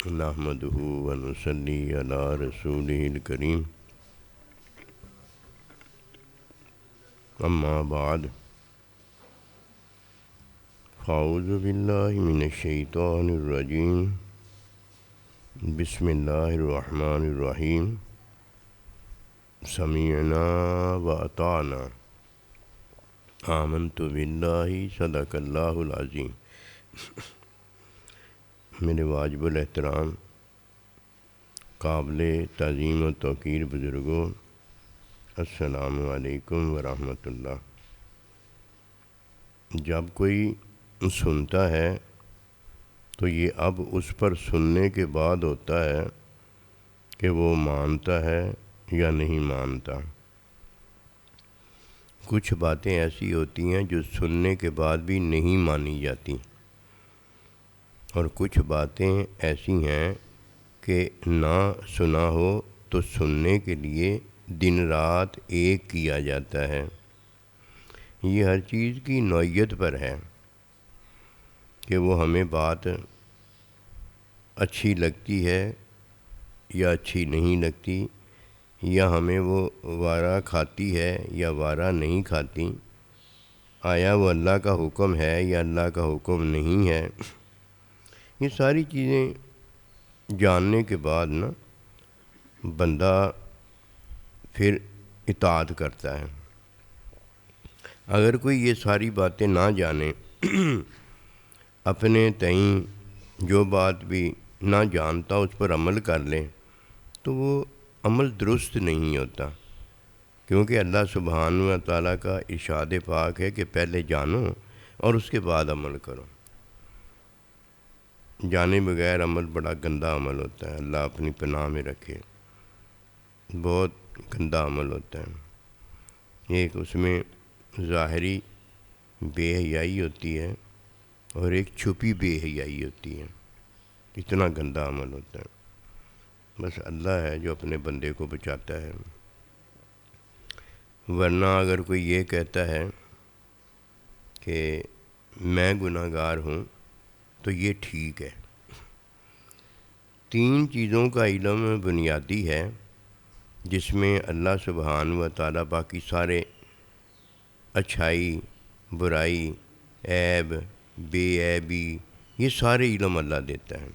نحمدہ ونصلی علی رسولہ الکریم اما بعد فاعوذ باللہ من الشیطان الرجیم بسم اللہ الرحمن الرحیم سمعنا واطعنا آمنت باللہ صدق اللہ العظیم۔ میرے واجب الاحترام قابل تعظیم و توقیر بزرگوں، السلام علیکم ورحمۃ اللہ۔ جب کوئی سنتا ہے تو یہ اب اس پر سننے کے بعد ہوتا ہے کہ وہ مانتا ہے یا نہیں مانتا۔ کچھ باتیں ایسی ہوتی ہیں جو سننے کے بعد بھی نہیں مانی جاتی، اور کچھ باتیں ایسی ہیں کہ نہ سنا ہو تو سننے کے لیے دن رات ایک کیا جاتا ہے۔ یہ ہر چیز کی نوعیت پر ہے کہ وہ ہمیں بات اچھی لگتی ہے یا اچھی نہیں لگتی، یا ہمیں وہ وارہ کھاتی ہے یا وارہ نہیں کھاتی، آیا وہ اللہ کا حکم ہے یا اللہ کا حکم نہیں ہے۔ یہ ساری چیزیں جاننے کے بعد بندہ پھر اطاعت کرتا ہے۔ اگر کوئی یہ ساری باتیں نہ جانے، اپنے تئیں جو بات بھی نہ جانتا اس پر عمل کر لے تو وہ عمل درست نہیں ہوتا، کیونکہ اللہ سبحانہ و تعالیٰ کا ارشاد پاک ہے کہ پہلے جانو اور اس کے بعد عمل کرو۔ جانے بغیر عمل بڑا گندا عمل ہوتا ہے، اللہ اپنی پناہ میں رکھے، بہت گندا عمل ہوتا ہے۔ ایک اس میں ظاہری بے حیائی ہوتی ہے اور ایک چھپی بے حیائی ہوتی ہے، اتنا گندا عمل ہوتا ہے۔ بس اللہ ہے جو اپنے بندے کو بچاتا ہے، ورنہ اگر کوئی یہ کہتا ہے کہ میں گناہ گار ہوں تو یہ ٹھیک ہے۔ تین چیزوں کا علم بنیادی ہے جس میں اللہ سبحانہ و تعالیٰ باقی سارے اچھائی، برائی، عیب، بے عیبی، یہ سارے علم اللہ دیتا ہے۔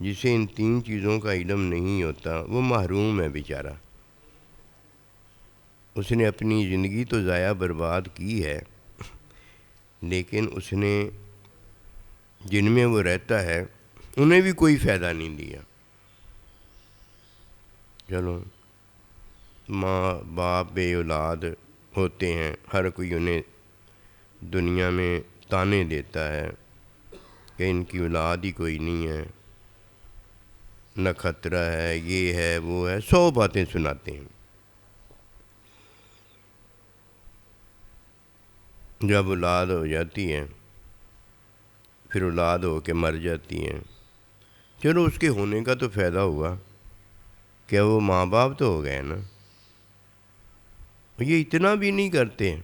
جسے ان تین چیزوں کا علم نہیں ہوتا وہ محروم ہے بیچارہ۔ اس نے اپنی زندگی تو ضائع برباد کی ہے، لیکن اس نے جن میں وہ رہتا ہے انہیں بھی کوئی فائدہ نہیں دیا۔ چلو ماں باپ بے اولاد ہوتے ہیں، ہر کوئی انہیں دنیا میں تانے دیتا ہے کہ ان کی اولاد ہی کوئی نہیں ہے، نہ خطرہ ہے، یہ ہے وہ ہے، 100 باتیں سناتے ہیں۔ جب اولاد ہو جاتی ہے پھر اولاد ہو کے مر جاتی ہیں، چلو اس کے ہونے کا تو فائدہ ہوا، کہ وہ ماں باپ تو ہو گئے نا۔ یہ اتنا بھی نہیں کرتے،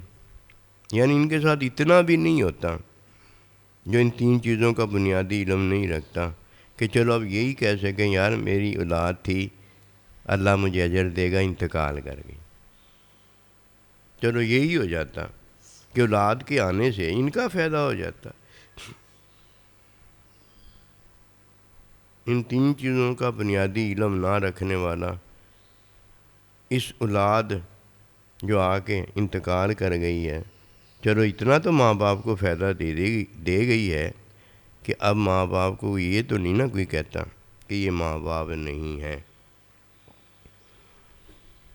یعنی ان کے ساتھ اتنا بھی نہیں ہوتا جو ان تین چیزوں کا بنیادی علم نہیں رکھتا، کہ چلو اب یہی کہہ سکیں یار میری اولاد تھی، اللہ مجھے اجر دے گا، انتقال کر گئی۔ چلو یہی ہو جاتا کہ اولاد کے آنے سے ان کا فائدہ ہو جاتا۔ ان تین چیزوں کا بنیادی علم نہ رکھنے والا اس اولاد جو آ کے انتقال کر گئی ہے، چلو اتنا تو ماں باپ کو فائدہ دے گئی ہے کہ اب ماں باپ کو یہ تو نہیں کوئی کہتا کہ یہ ماں باپ نہیں ہے۔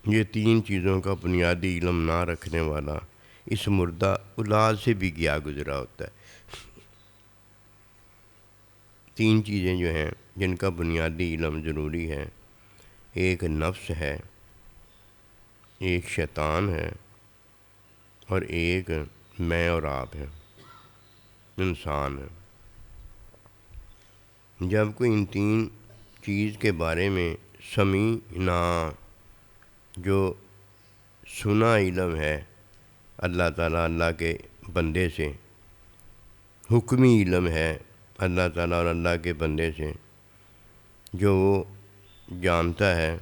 یہ تین چیزوں کا بنیادی علم نہ رکھنے والا اس مردہ اولاد سے بھی گیا گزرا ہوتا ہے۔ تین چیزیں جو ہیں جن کا بنیادی علم ضروری ہے، ایک نفس ہے، ایک شیطان ہے، اور ایک میں اور آپ ہے، انسان ہے۔ جب کوئی ان تین چیز کے بارے میں سمیعنا، جو سنا علم ہے اللہ تعالیٰ اللہ کے بندے سے، حکمی علم ہے اللہ تعالیٰ اور اللہ کے بندے سے، جو وہ جانتا ہے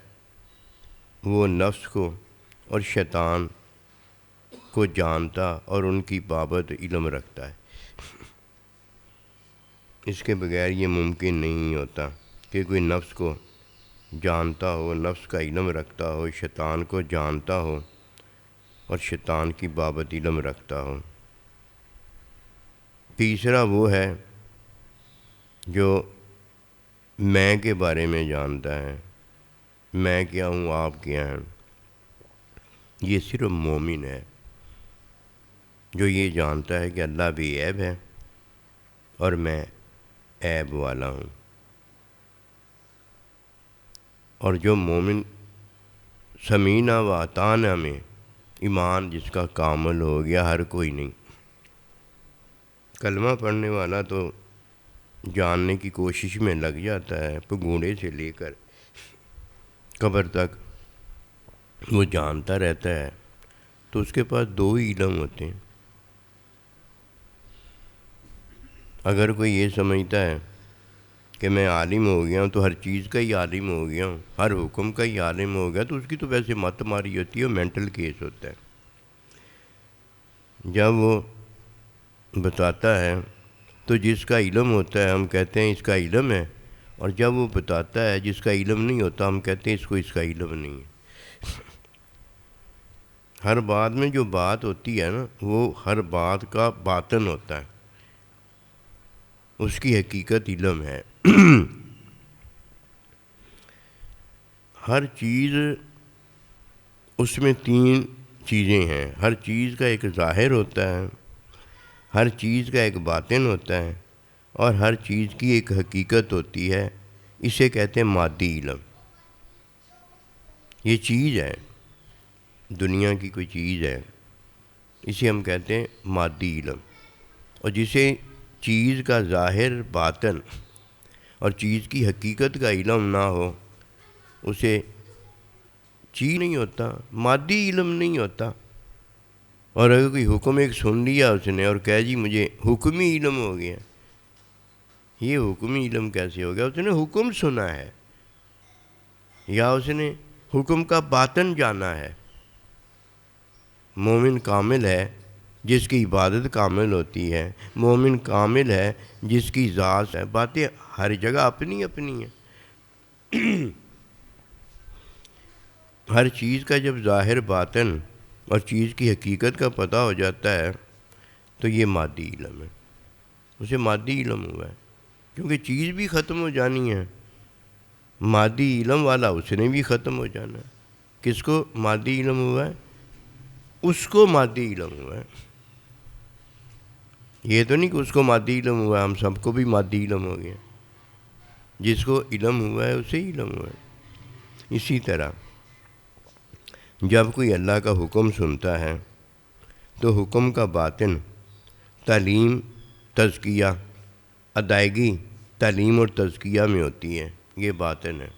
وہ نفس کو اور شیطان کو جانتا اور ان کی بابت علم رکھتا ہے۔ اس کے بغیر یہ ممکن نہیں ہوتا کہ کوئی نفس کو جانتا ہو، نفس کا علم رکھتا ہو، شیطان کو جانتا ہو اور شیطان کی بابت علم رکھتا ہو۔ تیسرا وہ ہے جو میں کے بارے میں جانتا ہے، میں کیا ہوں، آپ کیا ہیں۔ یہ صرف مومن ہے جو یہ جانتا ہے کہ اللہ بھی عیب ہے اور میں عیب والا ہوں۔ اور جو مومن سمینا و اطاعنا میں ایمان جس کا کامل ہو گیا، ہر کوئی نہیں، کلمہ پڑھنے والا تو جاننے کی کوشش میں لگ جاتا ہے، پگوڑے سے لے کر قبر تک وہ جانتا رہتا ہے، تو اس کے پاس دو ہی علم ہوتے ہیں۔ اگر کوئی یہ سمجھتا ہے کہ میں عالم ہو گیا ہوں تو ہر چیز کا ہی عالم ہو گیا ہوں، ہر حکم کا ہی عالم ہو گیا، تو اس کی تو ویسے مت ماری ہوتی ہے اور مینٹل کیس ہوتا ہے۔ جب وہ بتاتا ہے تو جس کا علم ہوتا ہے ہم کہتے ہیں اس کا علم ہے، اور جب وہ بتاتا ہے جس کا علم نہیں ہوتا ہم کہتے ہیں اس کا علم نہیں ہے۔ ہر بات میں جو بات ہوتی ہے نا، وہ ہر بات کا باطن ہوتا ہے، اس کی حقیقت علم ہے۔ ہر چیز اس میں تین چیزیں ہیں، ہر چیز کا ایک ظاہر ہوتا ہے، ہر چیز کا ایک باطن ہوتا ہے، اور ہر چیز کی ایک حقیقت ہوتی ہے۔ اسے کہتے ہیں مادی علم۔ یہ چیز ہے، دنیا کی کوئی چیز ہے، اسے ہم کہتے ہیں مادی علم۔ اور جسے چیز کا ظاہر، باطن اور چیز کی حقیقت کا علم نہ ہو، اسے چیز نہیں ہوتا، مادی علم نہیں ہوتا۔ اور اگر کوئی حکم ایک سن لیا اس نے اور کہہ جی مجھے حکمی علم ہو گیا، یہ حکمی علم کیسے ہو گیا؟ اس نے حکم سنا ہے یا اس نے حکم کا باطن جانا ہے۔ مومن کامل ہے جس کی عبادت کامل ہوتی ہے، مومن کامل ہے جس کی ذات ہے۔ باتیں ہر جگہ اپنی اپنی ہیں۔ ہر چیز کا جب ظاہر، باطن اور چیز کی حقیقت کا پتہ ہو جاتا ہے تو یہ مادی علم ہے، اسے مادی علم ہوا ہے، کیونکہ چیز بھی ختم ہو جانی ہے، مادی علم والا اس نے بھی ختم ہو جانا ہے۔ کس کو مادی علم ہوا ہے؟ اس کو مادی علم ہوا ہے۔ یہ تو نہیں کہ اس کو مادی علم ہوا ہے، ہم سب کو بھی مادی علم ہو گیا۔ جس کو علم ہوا ہے اسے علم ہوا ہے۔ اسی طرح جب کوئی اللہ کا حکم سنتا ہے تو حکم کا باطن تعلیم، تزکیہ، ادائیگی تعلیم اور تزکیہ میں ہوتی ہے۔ یہ باطن ہے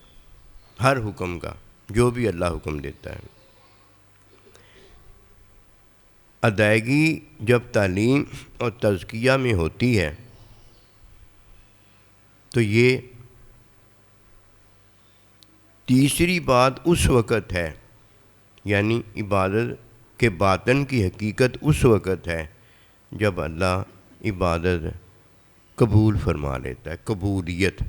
ہر حکم کا، جو بھی اللہ حکم دیتا ہے۔ ادائیگی جب تعلیم اور تزکیہ میں ہوتی ہے تو یہ تیسری بات اس وقت ہے، یعنی عبادت کے باطن کی حقیقت اس وقت ہے جب اللہ عبادت قبول فرما لیتا ہے، قبولیت۔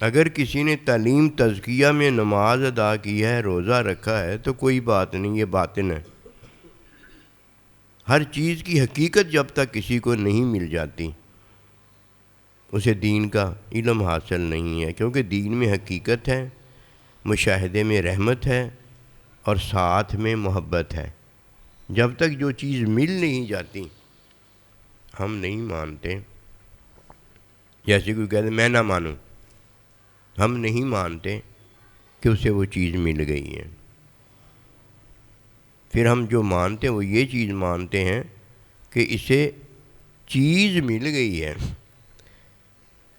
اگر کسی نے تعلیم تزکیہ میں نماز ادا کی ہے، روزہ رکھا ہے، تو کوئی بات نہیں، یہ باطن ہے۔ ہر چیز کی حقیقت جب تک کسی کو نہیں مل جاتی اسے دین کا علم حاصل نہیں ہے، کیونکہ دین میں حقیقت ہے، مشاہدے میں رحمت ہے اور ساتھ میں محبت ہے۔ جب تک جو چیز مل نہیں جاتی ہم نہیں مانتے۔ جیسے کوئی کہتے میں نہ مانوں، ہم نہیں مانتے کہ اسے وہ چیز مل گئی ہے۔ پھر ہم جو مانتے ہیں وہ یہ چیز مانتے ہیں کہ اسے چیز مل گئی ہے،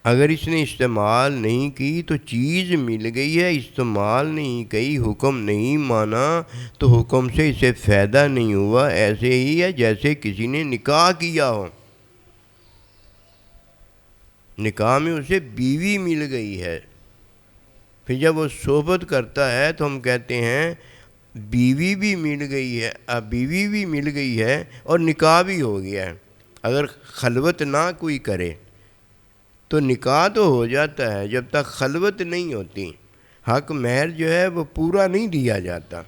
اگر اس نے استعمال نہیں کی تو چیز مل گئی ہے، استعمال نہیں کی، حکم نہیں مانا تو حکم سے اسے فائدہ نہیں ہوا۔ ایسے ہی ہے جیسے کسی نے نکاح کیا ہو، نکاح میں اسے بیوی مل گئی ہے. پھر جب وہ صحبت کرتا ہے تو ہم کہتے ہیں بیوی بھی مل گئی ہے، بیوی بھی مل گئی ہے اور نکاح بھی ہو گیا ہے. اگر خلوت نہ کوئی کرے تو نکاح تو ہو جاتا ہے، جب تک خلوت نہیں ہوتی حق مہر جو ہے وہ پورا نہیں دیا جاتا.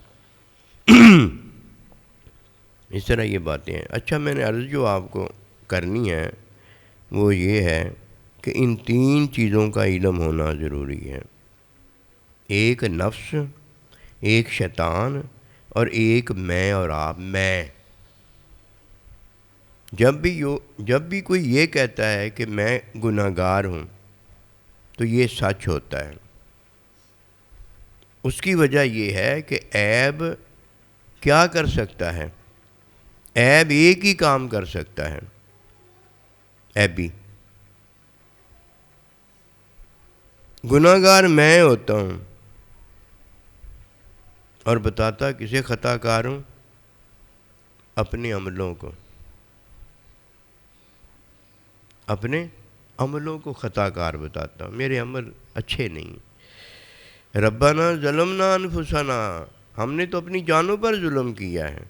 اس طرح یہ باتیں ہیں. اچھا، میں نے عرض جو آپ کو کرنی ہے وہ یہ ہے کہ ان 3 چیزوں کا علم ہونا ضروری ہے. ایک نفس، ایک شیطان، اور ایک میں اور آپ. میں جب بھی کوئی یہ کہتا ہے کہ میں گناہ گار ہوں تو یہ سچ ہوتا ہے. اس کی وجہ یہ ہے کہ عیب کیا کر سکتا ہے؟ عیب ایک ہی کام کر سکتا ہے، عیبی. گناہ گار میں ہوتا ہوں اور بتاتا کسے خطا کار ہوں؟ اپنے عملوں کو. اپنے عملوں کو خطا کار بتاتا ہوں، میرے عمل اچھے نہیں. ربنا ظلمنا انفسنا، ہم نے تو اپنی جانوں پر ظلم کیا ہے.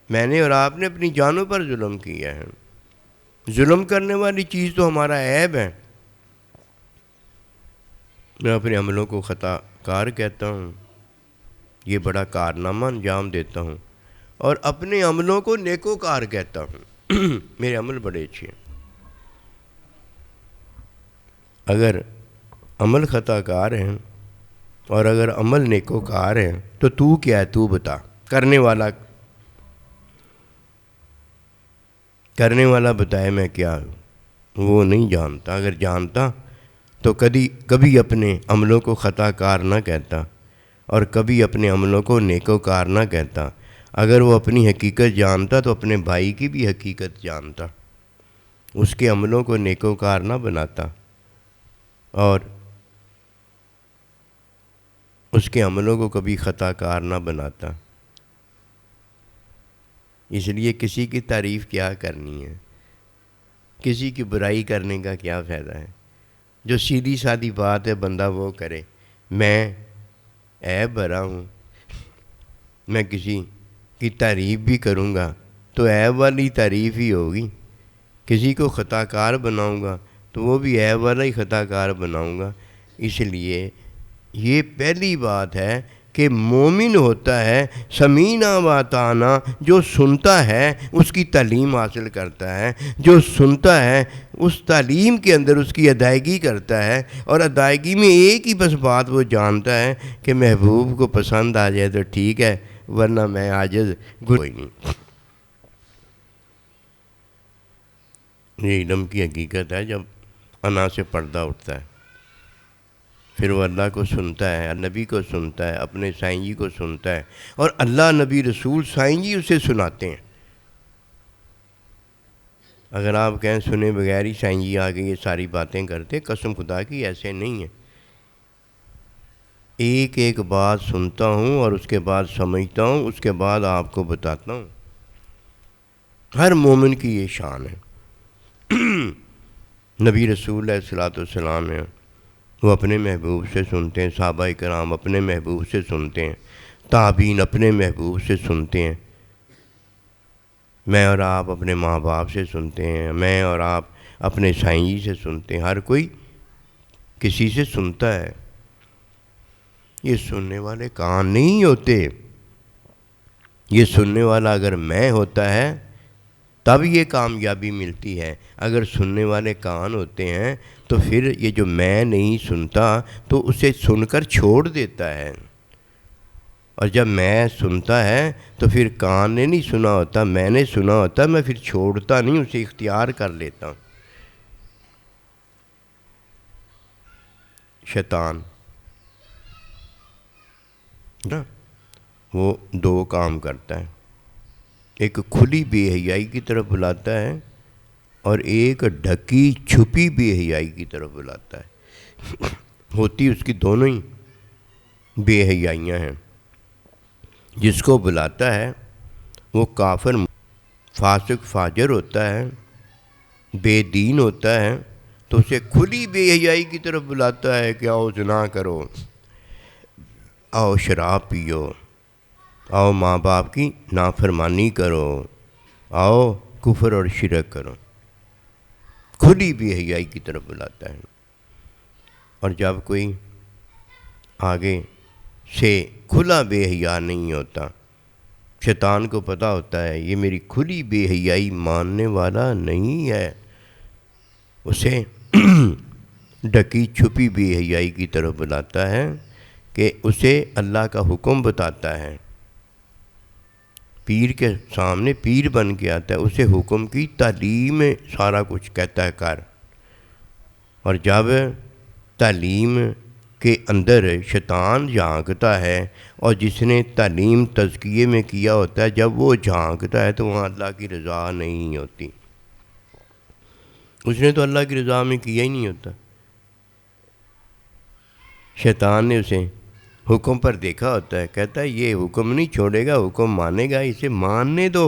میں نے اور آپ نے اپنی جانوں پر ظلم کیا ہے. ظلم کرنے والی چیز تو ہمارا عیب ہے. میں اپنے عملوں کو خطا کار کہتا ہوں، یہ بڑا کارنامہ انجام دیتا ہوں، اور اپنے عملوں کو نیکوکار کہتا ہوں. میرے عمل بڑے اچھے ہیں. اگر عمل خطا کار ہیں اور اگر عمل نیکوکار ہیں تو کیا ہے؟ تو بتا. کرنے والا بتائے میں کیا ہوں؟ وہ نہیں جانتا. اگر جانتا تو کبھی اپنے عملوں کو خطا کار نہ کہتا اور کبھی اپنے عملوں کو نیکوکار نہ کہتا. اگر وہ اپنی حقیقت جانتا تو اپنے بھائی کی بھی حقیقت جانتا، اس کے عملوں کو نیکوکار نہ بناتا اور اس کے عملوں کو کبھی خطا کار نہ بناتا. اس لیے کسی کی تعریف کیا کرنی ہے، کسی کی برائی کرنے کا کیا فائدہ ہے؟ جو سیدھی سادھی بات ہے بندہ وہ کرے. میں عیب بھرا ہوں، میں کسی کی تعریف بھی کروں گا تو عیب والی تعریف ہی ہوگی. کسی کو خطا کار بناؤں گا تو وہ بھی عیب والا ہی خطا کار بناؤں گا. اس لیے یہ پہلی بات ہے کہ مومن ہوتا ہے سمینا و اطعنا، جو سنتا ہے اس کی تعلیم حاصل کرتا ہے، جو سنتا ہے اس تعلیم کے اندر اس کی ادائیگی کرتا ہے، اور ادائیگی میں ایک ہی بس بات وہ جانتا ہے کہ محبوب کو پسند آ جائے تو ٹھیک ہے، ورنہ میں عاجز کوئی نہیں. یہ علم کی حقیقت ہے. جب انا سے پردہ اٹھتا ہے پھر وہ اللہ کو سنتا ہے، نبی کو سنتا ہے، اپنے سائیں جی کو سنتا ہے، اور اللہ، نبی، رسول، سائیں جی اسے سناتے ہیں. اگر آپ کہیں سنے بغیر ہی سائیں جی آگے یہ ساری باتیں کرتے، قسم خدا کی ایسے نہیں ہیں. ایک ایک بات سنتا ہوں اور اس کے بعد سمجھتا ہوں، اس کے بعد آپ کو بتاتا ہوں. ہر مومن کی یہ شان ہے. نبی رسول علیہ الصلوۃ والسلام ہیں، وہ اپنے محبوب سے سنتے ہیں. صحابہ کرام اپنے محبوب سے سنتے ہیں. تابعین اپنے محبوب سے سنتے ہیں. میں اور آپ اپنے ماں باپ سے سنتے ہیں. میں اور آپ اپنے سائیں جی سے سنتے ہیں. ہر کوئی کسی سے سنتا ہے. یہ سننے والے کان نہیں ہوتے. یہ سننے والا اگر میں ہوتا ہے تب یہ کامیابی ملتی ہے. اگر سننے والے کان ہوتے ہیں تو پھر یہ جو میں نہیں سنتا تو اسے سن کر چھوڑ دیتا ہے. اور جب میں سنتا ہے تو پھر کان نے نہیں سنا ہوتا، میں نے سنا ہوتا، میں پھر چھوڑتا نہیں، اسے اختیار کر لیتا ہوں. شیطان نا وہ 2 کام کرتا ہے. ایک کھلی بے حیائی کی طرف بلاتا ہے اور ایک ڈھکی چھپی بے حیائی کی طرف بلاتا ہے. ہوتی اس کی دونوں ہی بے حیائیاں ہیں. جس کو بلاتا ہے وہ کافر، فاسق، فاجر ہوتا ہے. بے دین ہوتا ہے تو اسے کھلی بے حیائی کی طرف بلاتا ہے کہ آؤ زنا کرو، آؤ شراب پیو، آؤ ماں باپ کی نافرمانی کرو، آؤ کفر اور شرک کرو، کھلی بے حیائی کی طرف بلاتا ہے۔ اور جب کوئی آگے سے کھلا بے حیا نہیں ہوتا، شیطان کو پتہ ہوتا ہے یہ میری کھلی بے حیائی ماننے والا نہیں ہے، اسے ڈکی چھپی بے حیائی کی طرف بلاتا ہے کہ اسے اللہ کا حکم بتاتا ہے، پیر کے سامنے پیر بن کے آتا ہے، اسے حکم کی تعلیم سارا کچھ کہتا ہے کر۔ اور جب تعلیم کے اندر شیطان جھانکتا ہے، اور جس نے تعلیم تزکیے میں کیا ہوتا ہے جب وہ جھانکتا ہے تو وہاں اللہ کی رضا نہیں ہوتی، اس نے تو اللہ کی رضا میں کیا ہی نہیں ہوتا۔ شیطان نے اسے حکم پر دیکھا ہوتا ہے، کہتا ہے یہ حکم نہیں چھوڑے گا، حکم مانے گا، اسے ماننے دو،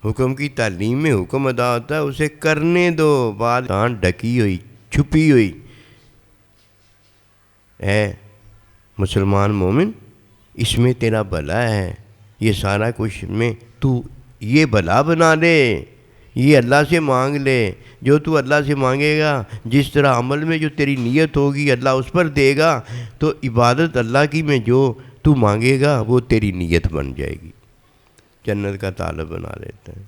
حکم کی تعلیم میں حکم ادا ہوتا ہے، اسے کرنے دو، بات ڈکی ہوئی چھپی ہوئی۔ اے مسلمان مومن، اس میں تیرا بھلا ہے، یہ سارا کچھ میں تو یہ بھلا بنا دے، یہ اللہ سے مانگ لے، جو تو اللہ سے مانگے گا، جس طرح عمل میں جو تیری نیت ہوگی اللہ اس پر دے گا، تو عبادت اللہ کی میں جو تو مانگے گا وہ تیری نیت بن جائے گی، جنت کا طالب بنا دیتا ہے،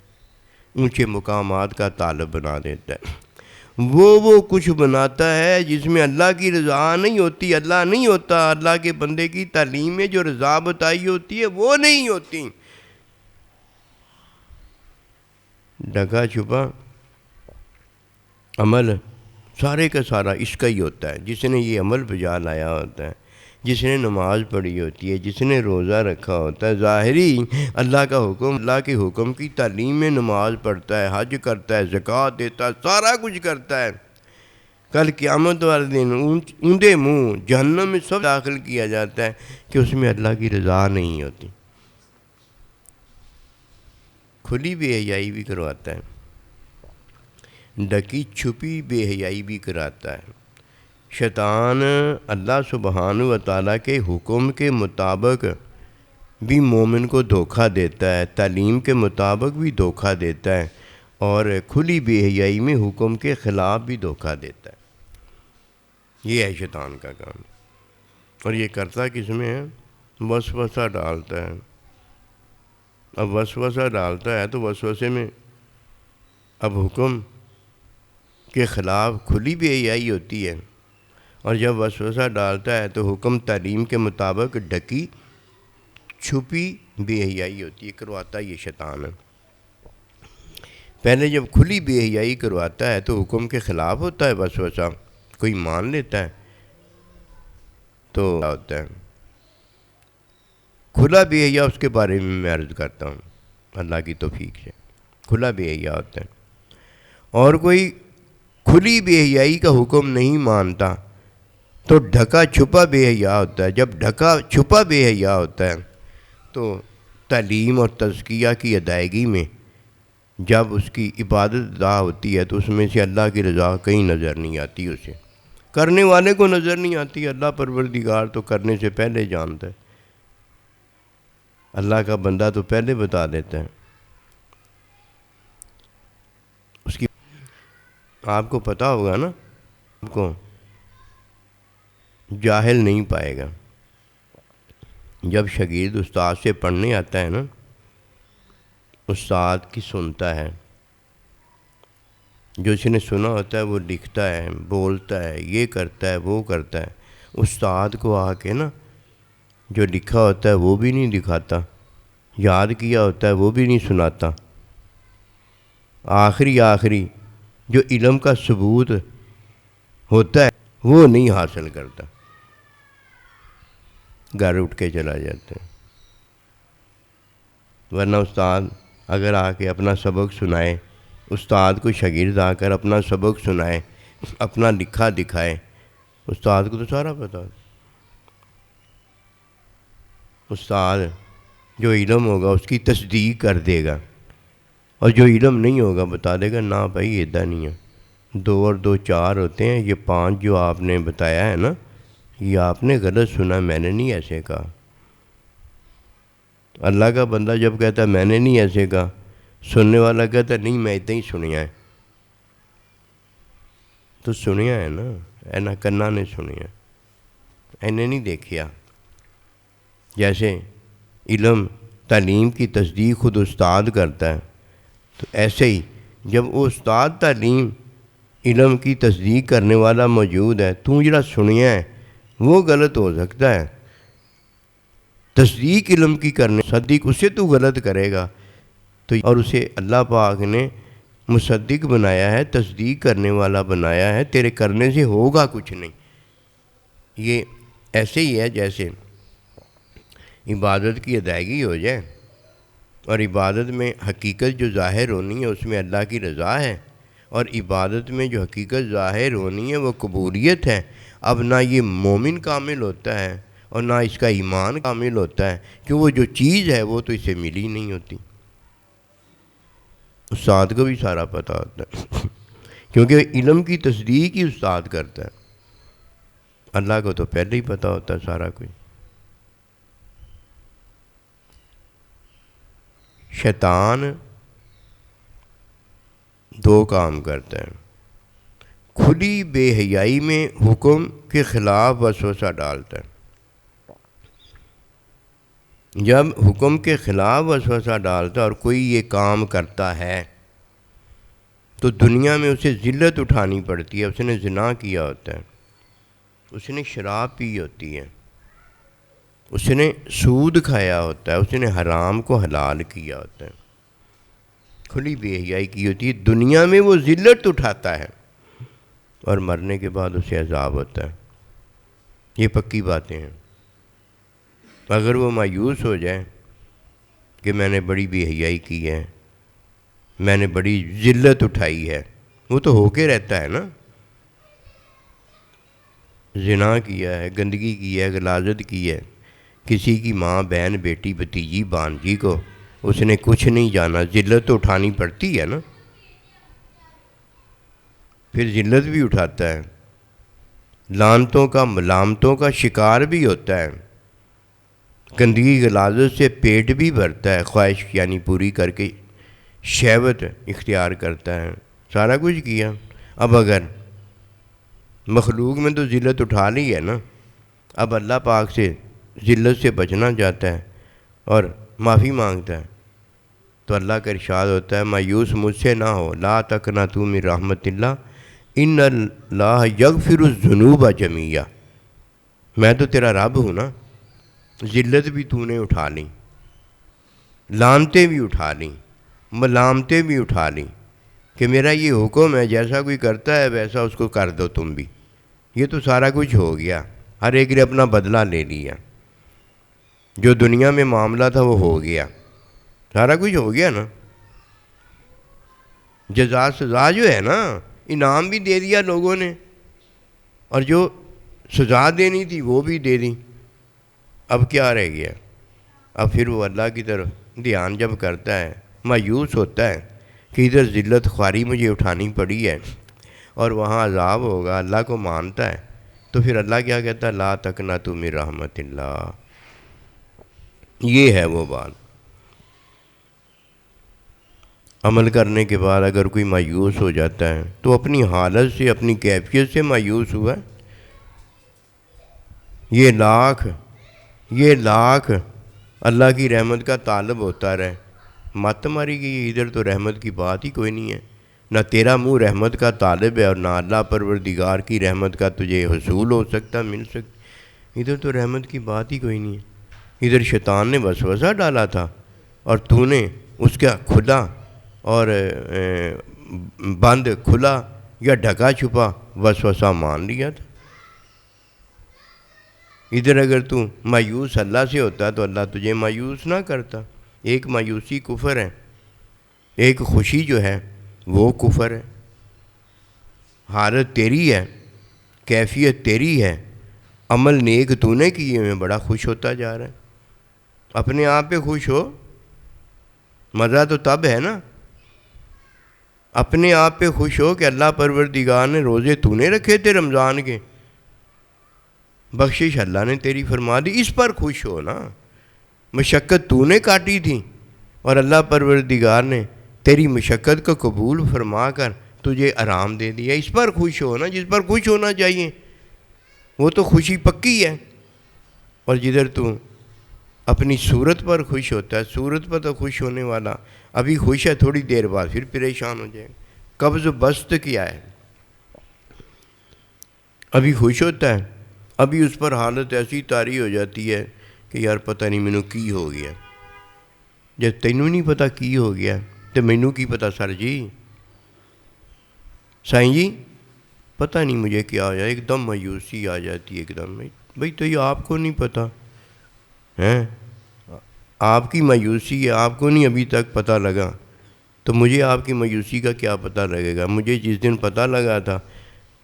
اونچے مقامات کا طالب بنا دیتا ہے۔ وہ کچھ بناتا ہے جس میں اللہ کی رضا نہیں ہوتی، اللہ نہیں ہوتا، اللہ کے بندے کی تعلیم میں جو رضا بتائی ہوتی ہے وہ نہیں ہوتی۔ ڈھکا چھپا عمل سارے کا سارا اس کا ہی ہوتا ہے، جس نے یہ عمل بجا لایا ہوتا ہے، جس نے نماز پڑھی ہوتی ہے، جس نے روزہ رکھا ہوتا ہے، ظاہری اللہ کا حکم، اللہ کے حکم کی تعلیم میں نماز پڑھتا ہے، حج کرتا ہے، زکوٰۃ دیتا ہے، سارا کچھ کرتا ہے، کل قیامت والے دن اونڈے منہ جہنم میں سب داخل کیا جاتا ہے کہ اس میں اللہ کی رضا نہیں ہوتی۔ کھلی بے حیائی بھی کرواتا ہے، ڈکی چھپی بے حیائی بھی کراتا ہے۔ شیطان اللہ سبحانہ و تعالیٰ کے حکم کے مطابق بھی مومن کو دھوکہ دیتا ہے، تعلیم کے مطابق بھی دھوکہ دیتا ہے، اور کھلی بے حیائی میں حکم کے خلاف بھی دھوکہ دیتا ہے۔ یہ ہے شیطان کا کام، اور یہ کرتا کس میں ہے؟ وسوسہ ڈالتا ہے۔ اب وسوسہ ڈالتا ہے تو وسوسے میں اب حکم کے خلاف کھلی بے حیائی ہوتی ہے، اور جب وسوسہ ڈالتا ہے تو حکم تعلیم کے مطابق ڈکی چھپی بے حیائی ہوتی ہے، کرواتا یہ شیطان ہے۔ پہلے جب کھلی بے حیائی کرواتا ہے تو حکم کے خلاف ہوتا ہے وسوسہ، کوئی مان لیتا ہے تو ہوتا ہے کھلا بے حیا، اس کے بارے میں عرض کرتا ہوں اللہ کی توفیق سے، کھلا بے حیا ہوتا ہے۔ اور کوئی کھلی بے حیائی کا حکم نہیں مانتا تو ڈھکا چھپا بے حیا ہوتا ہے۔ جب ڈھکا چھپا بے حیا ہوتا ہے تو تعلیم اور تزکیہ کی ادائیگی میں جب اس کی عبادت ادا ہوتی ہے تو اس میں سے اللہ کی رضا کہیں نظر نہیں آتی، اسے کرنے والے کو نظر نہیں آتی، اللہ پروردگار تو کرنے سے پہلے جانتا ہے، اللہ کا بندہ تو پہلے بتا دیتا ہے اس کی۔ آپ کو پتہ ہوگا نا، آپ کو جاہل نہیں پائے گا۔ جب شاگرد استاد سے پڑھنے آتا ہے نا، استاد کی سنتا ہے، جو اس نے سنا ہوتا ہے وہ لکھتا ہے، بولتا ہے، یہ کرتا ہے، وہ کرتا ہے۔ استاد کو آ کے نا جو لکھا ہوتا ہے وہ بھی نہیں دکھاتا، یاد کیا ہوتا ہے وہ بھی نہیں سناتا، آخری جو علم کا ثبوت ہوتا ہے وہ نہیں حاصل کرتا، گھر اٹھ کے چلا جاتا ہے۔ ورنہ استاد اگر آ کے اپنا سبق سنائے، استاد کو شاگرد آ کر اپنا سبق سنائے، اپنا لکھا دکھائے، استاد کو تو سارا پتا ہوتا ہے۔ استاد جو علم ہوگا اس کی تصدیق کر دے گا، اور جو علم نہیں ہوگا بتا دے گا نا بھائی ایدا نہیں ہے، 2 اور 2 4 ہوتے ہیں، یہ 5 جو آپ نے بتایا ہے نا یہ آپ نے غلط سنا، میں نے نہیں ایسے کہا۔ اللہ کا بندہ جب کہتا ہے میں نے نہیں ایسے کہا، سننے والا کہتا ہے نہیں میں اتنا ہی سنیا ہے، تو سنیا ہے نا، اینا کنا نے سنیا، اینے نہیں دیکھیا۔ جیسے علم تعلیم کی تصدیق خود استاد کرتا ہے، تو ایسے ہی جب وہ استاد تعلیم علم کی تصدیق کرنے والا موجود ہے، تو جڑا سنیا ہے وہ غلط ہو سکتا ہے، تصدیق علم کی کرنے صدیق اسے تو غلط کرے گا، تو اور اسے اللہ پاک نے مصدق بنایا ہے، تصدیق کرنے والا بنایا ہے، تیرے کرنے سے ہوگا کچھ نہیں۔ یہ ایسے ہی ہے جیسے عبادت کی ادائیگی ہو جائے، اور عبادت میں حقیقت جو ظاہر ہونی ہے اس میں اللہ کی رضا ہے، اور عبادت میں جو حقیقت ظاہر ہونی ہے وہ قبولیت ہے۔ اب نہ یہ مومن کامل ہوتا ہے اور نہ اس کا ایمان کامل ہوتا ہے، کہ وہ جو چیز ہے وہ تو اسے ملی نہیں ہوتی۔ استاد کو بھی سارا پتہ ہوتا ہے کیونکہ علم کی تصدیق ہی استاد کرتا ہے، اللہ کو تو پہلے ہی پتہ ہوتا ہے سارا کچھ۔ شیطان 2 کام کرتا ہے، کھلی بے حیائی میں حکم کے خلاف وسوسہ ڈالتا ہے۔ جب حکم کے خلاف وسوسہ ڈالتا ہے اور کوئی یہ کام کرتا ہے تو دنیا میں اسے ذلت اٹھانی پڑتی ہے، اس نے زنا کیا ہوتا ہے، اس نے شراب پی ہوتی ہے، اس نے سود کھایا ہوتا ہے، اس نے حرام کو حلال کیا ہوتا ہے، کھلی بے حیائی کی ہوتی ہے، دنیا میں وہ ذلت اٹھاتا ہے اور مرنے کے بعد اسے عذاب ہوتا ہے۔ یہ پکی باتیں ہیں۔ اگر وہ مایوس ہو جائے کہ میں نے بڑی بے حیائی کی ہے، میں نے بڑی ذلت اٹھائی ہے، وہ تو ہو کے رہتا ہے نا، زنا کیا ہے، گندگی کی ہے، غلاظت کی ہے، کسی کی ماں بہن بیٹی بھتیجی بانجی کو اس نے کچھ نہیں جانا، ذلت تو اٹھانی پڑتی ہے نا، پھر ذلت بھی اٹھاتا ہے، لعنتوں کا ملامتوں کا شکار بھی ہوتا ہے، گندگی غلاظت سے پیٹ بھی بھرتا ہے، خواہش یعنی پوری کر کے شہوت اختیار کرتا ہے، سارا کچھ کیا۔ اب اگر مخلوق میں تو ذلت اٹھا لی ہے نا، اب اللہ پاک سے ذلت سے بچنا چاہتا ہے اور معافی مانگتا ہے، تو اللہ کا ارشاد ہوتا ہے مایوس مجھ سے نہ ہو، لا تقنطوا من رحمت اللہ ان اللہ یغفر الذنوب جمیعا، میں تو تیرا رب ہوں نا، ذلت بھی تو نے اٹھا لی، لعنتیں بھی اٹھا لیں، ملامتیں بھی اٹھا لیں، کہ میرا یہ حکم ہے جیسا کوئی کرتا ہے ویسا اس کو کر دو تم بھی، یہ تو سارا کچھ ہو گیا، ہر ایک نے اپنا بدلہ لے لیا، جو دنیا میں معاملہ تھا وہ ہو گیا، سارا کچھ ہو گیا نا، جزا سزا جو ہے نا، انعام بھی دے دیا لوگوں نے، اور جو سزا دینی تھی وہ بھی دے دی، اب کیا رہ گیا؟ اب پھر وہ اللہ کی طرف دھیان جب کرتا ہے، مایوس ہوتا ہے کہ ادھر ذلت خواری مجھے اٹھانی پڑی ہے اور وہاں عذاب ہوگا، اللہ کو مانتا ہے، تو پھر اللہ کیا کہتا ہے لا تقنطوا من رحمت اللہ۔ یہ ہے وہ بات۔ عمل کرنے کے بعد اگر کوئی مایوس ہو جاتا ہے تو اپنی حالت سے، اپنی کیفیت سے مایوس ہوا ہے۔ یہ لاکھ اللہ کی رحمت کا طالب ہوتا رہے، مت ماری گئی، ادھر تو رحمت کی بات ہی کوئی نہیں ہے، نہ تیرا منہ رحمت کا طالب ہے اور نہ اللہ پروردگار کی رحمت کا تجھے حصول ہو سکتا، مل سکتا، ادھر تو رحمت کی بات ہی کوئی نہیں ہے۔ ادھر شیطان نے وسوسہ ڈالا تھا اور تو نے اس کا کھلا اور بند کھلا یا ڈھکا چھپا وسوسہ مان لیا تھا۔ ادھر اگر تو مایوس اللہ سے ہوتا تو اللہ تجھے مایوس نہ کرتا۔ ایک مایوسی کفر ہے، ایک خوشی جو ہے وہ کفر ہے۔ حالت تیری ہے، کیفیت تیری ہے، عمل نیک تو نے کیے میں بڑا خوش ہوتا جا رہا ہے، اپنے آپ پہ خوش ہو، مزہ تو تب ہے نا اپنے آپ پہ خوش ہو کہ اللہ پروردگار نے روزے تو نے رکھے تھے رمضان کے، بخشش اللہ نے تیری فرما دی، اس پر خوش ہو نا۔ مشقت تو نے کاٹی تھی اور اللہ پروردگار نے تیری مشقت کو قبول فرما کر تجھے آرام دے دیا، اس پر خوش ہو نا، جس پر خوش ہونا چاہیے، وہ تو خوشی پکی ہے۔ اور جدھر تو اپنی صورت پر خوش ہوتا ہے، صورت پر تو خوش ہونے والا ابھی خوش ہے، تھوڑی دیر بعد پھر پریشان ہو جائے گا۔ قبض و بسط کیا ہے؟ ابھی خوش ہوتا ہے، ابھی اس پر حالت ایسی طاری ہو جاتی ہے کہ یار پتہ نہیں مینوں کی ہو گیا۔ جب تینوں نہیں پتہ کی ہو گیا تو مینوں کی پتہ سر جی، سائیں جی پتہ نہیں مجھے کیا ہو جائے، ایک دم مایوسی آ جاتی ہے، ایک دم۔ بھئی تو یہ آپ کو نہیں پتہ ہیں، آپ کی مایوسی ہے، آپ کو نہیں ابھی تک پتہ لگا، تو مجھے آپ کی مایوسی کا کیا پتہ لگے گا؟ مجھے جس دن پتہ لگا تھا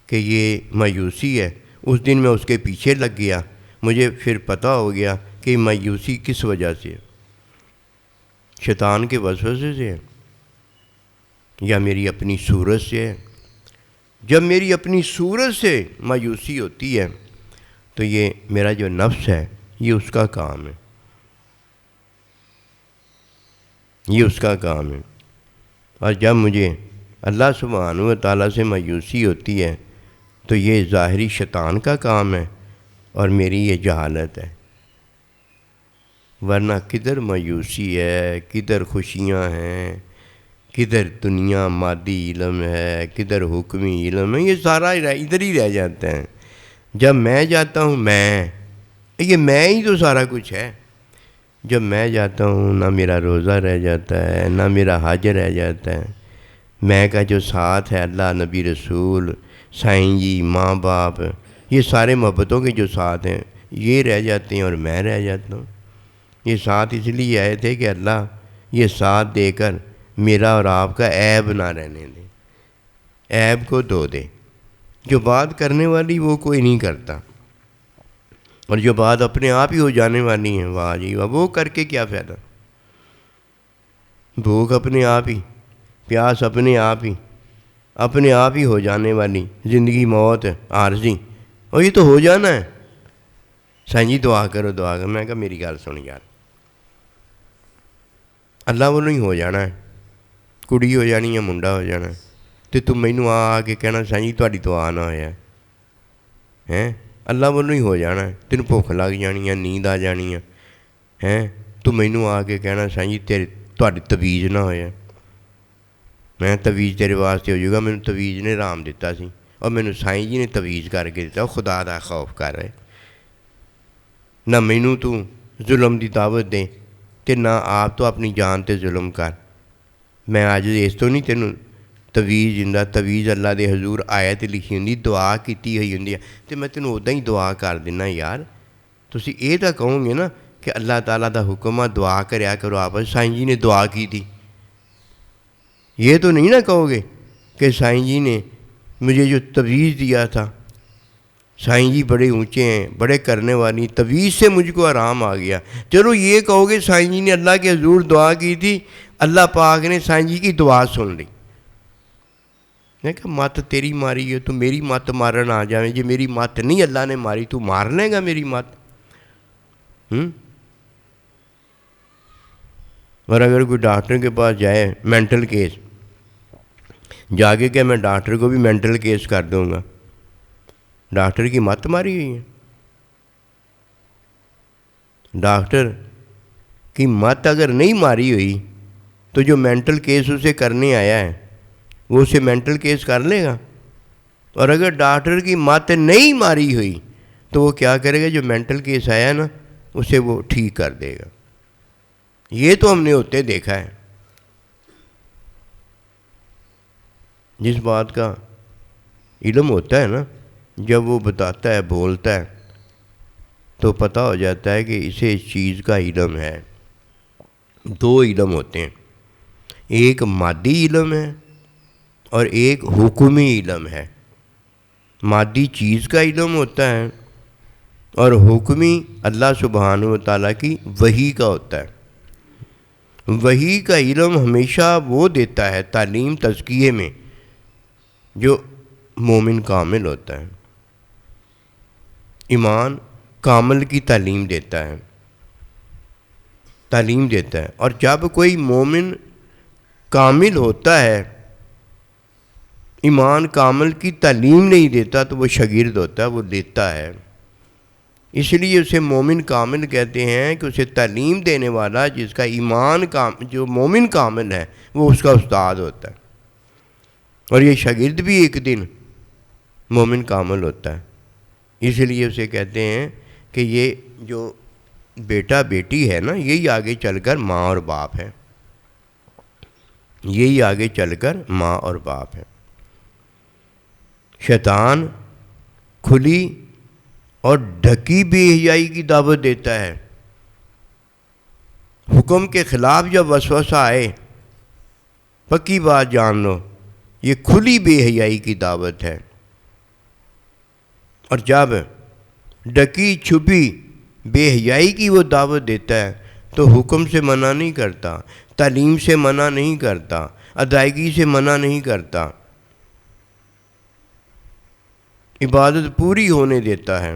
کہ یہ مایوسی ہے، اس دن میں اس کے پیچھے لگ گیا، مجھے پھر پتہ ہو گیا کہ یہ مایوسی کس وجہ سے ہے، شیطان کے وسوسے سے ہے یا میری اپنی صورت سے ہے۔ جب میری اپنی صورت سے مایوسی ہوتی ہے تو یہ میرا جو نفس ہے یہ اس کا کام ہے، یہ اس کا کام ہے۔ اور جب مجھے اللہ سبحانہ و تعالیٰ سے مایوسی ہوتی ہے تو یہ ظاہری شیطان کا کام ہے اور میری یہ جہالت ہے، ورنہ کدھر مایوسی ہے، کدھر خوشیاں ہیں، کدھر دنیا مادی علم ہے، کدھر حکمی علم ہے، یہ سارا ادھر ہی رہ جاتا ہے۔ جب میں جاتا ہوں، یہ میں ہی تو سارا کچھ ہے۔ جب میں جاتا ہوں نہ میرا روزہ رہ جاتا ہے، نہ میرا حج رہ جاتا ہے، میں کا جو ساتھ ہے اللہ، نبی، رسول، سائیں جی، ماں باپ، یہ سارے محبتوں کے جو ساتھ ہیں یہ رہ جاتے ہیں اور میں رہ جاتا ہوں۔ یہ ساتھ اس لیے آئے تھے کہ اللہ یہ ساتھ دے کر میرا اور آپ کا عیب نہ رہنے دے، عیب کو دھو دے۔ جو بات کرنے والی وہ کوئی نہیں کرتا، اور جو بات اپنے آپ ہی ہو جانے والی ہیں، واہ جی واہ، وہ کر کے کیا فائدہ؟ بھوک اپنے آپ ہی، پیاس اپنے آپ ہی ہو جانے والی، زندگی موت عارضی، اور یہ تو ہو جانا ہے۔ سائیں جی دعا کرو، دعا کرو۔ میں کہا میری گل سن یار، اللہ وہ نہیں ہو جانا ہے، کڑی ہو جانی ہے، منڈا ہو جانا ہے، تو تم مینوں آ کے کہنا سائیں جی تہاڈی دعا نہ ہویا ہے، اللہ وہ نہیں ہو جانا ہے، تینوں بھوک لگ جانی ہے، نیند آ جانی ہے، تو مینوں آ کے کہنا سائیں جی تہاڈی تویز نہ ہویا، میں تویز تیرے واسطے ہو جائے گا، مینوں تویز نے آرام دیتا سی اور مینوں سائیں جی نے تویز کر کے دیتا، خدا دا خوف کر رہے، نہ مینوں تو ظلم دی دعوت دے تے نہ آپ تو اپنی جان تے ظلم کر۔ میں اج اس تو نہیں تینوں تویز دیندا، تویز اللہ دے حضور آیت لکھی ہوندی، دعا کیتی ہوئی ہوندی ہے، تے میں تینوں اُداں ہی دعا کر دینا یار۔ تسی یہ تو کہو گے نا کہ اللہ تعالیٰ دا حکم ہے دعا کریا کرو آپس، سائیں جی نے دعا کی تھی، یہ تو نہیں نا کہو گے کہ سائیں جی نے مجھے جو تویز دیا تھا، سائیں جی بڑے اونچے ہیں، بڑے کرنے والی، تویز سے مجھ کو آرام آ گیا۔ چلو یہ کہو گے سائیں جی نے اللہ کے حضور دعا کی تھی، اللہ پاک نے سائیں جی کی دعا سن لی۔ میں کہا مت تیری ماری ہے، تو میری مت مارن آ جائیں، جی میری مت نہیں اللہ نے ماری، تو مار لے گا میری مت؟ اور اگر کوئی ڈاکٹر کے پاس جائے مینٹل کیس، جا کے کہ میں ڈاکٹر کو بھی مینٹل کیس کر دوں گا، ڈاکٹر کی مت ماری ہوئی ہے، ڈاکٹر کی مت اگر نہیں ماری ہوئی تو جو مینٹل کیس اسے کرنے آیا ہے وہ اسے مینٹل کیس کر لے گا، اور اگر ڈاکٹر کی مت نہیں ماری ہوئی تو وہ کیا کرے گا؟ جو مینٹل کیس آیا ہے نا اسے وہ ٹھیک کر دے گا۔ یہ تو ہم نے ہوتے دیکھا ہے۔ جس بات کا علم ہوتا ہے نا، جب وہ بتاتا ہے، بولتا ہے، تو پتہ ہو جاتا ہے کہ اسے اس چیز کا علم ہے۔ دو علم ہوتے ہیں، ایک مادی علم ہے اور ایک حکمی علم ہے۔ مادی چیز کا علم ہوتا ہے اور حکمی اللہ سبحانہ و تعالیٰ کی وحی کا ہوتا ہے۔ وحی کا علم ہمیشہ وہ دیتا ہے تعلیم تزکیے میں جو مومن کامل ہوتا ہے، ایمان کامل کی تعلیم دیتا ہے، اور جب کوئی مومن کامل ہوتا ہے ایمان کامل کی تعلیم نہیں دیتا تو وہ شاگرد ہوتا ہے، وہ دیتا ہے، اس لیے اسے مومن کامل کہتے ہیں کہ اسے تعلیم دینے والا جس کا ایمان جو مومن کامل ہے وہ اس کا استاد ہوتا ہے، اور یہ شاگرد بھی ایک دن مومن کامل ہوتا ہے، اس لیے اسے کہتے ہیں کہ یہ جو بیٹا بیٹی ہے نا یہی آگے چل کر ماں اور باپ ہے، یہی آگے چل کر ماں اور باپ ہے۔ شیطان کھلی اور ڈھکی بے حیائی کی دعوت دیتا ہے، حکم کے خلاف جب وسوسہ آئے پکی بات جان لو یہ کھلی بے حیائی کی دعوت ہے، اور جب ڈکی چھپی بے حیائی کی وہ دعوت دیتا ہے تو حکم سے منع نہیں کرتا، تعلیم سے منع نہیں کرتا، ادائیگی سے منع نہیں کرتا، عبادت پوری ہونے دیتا ہے،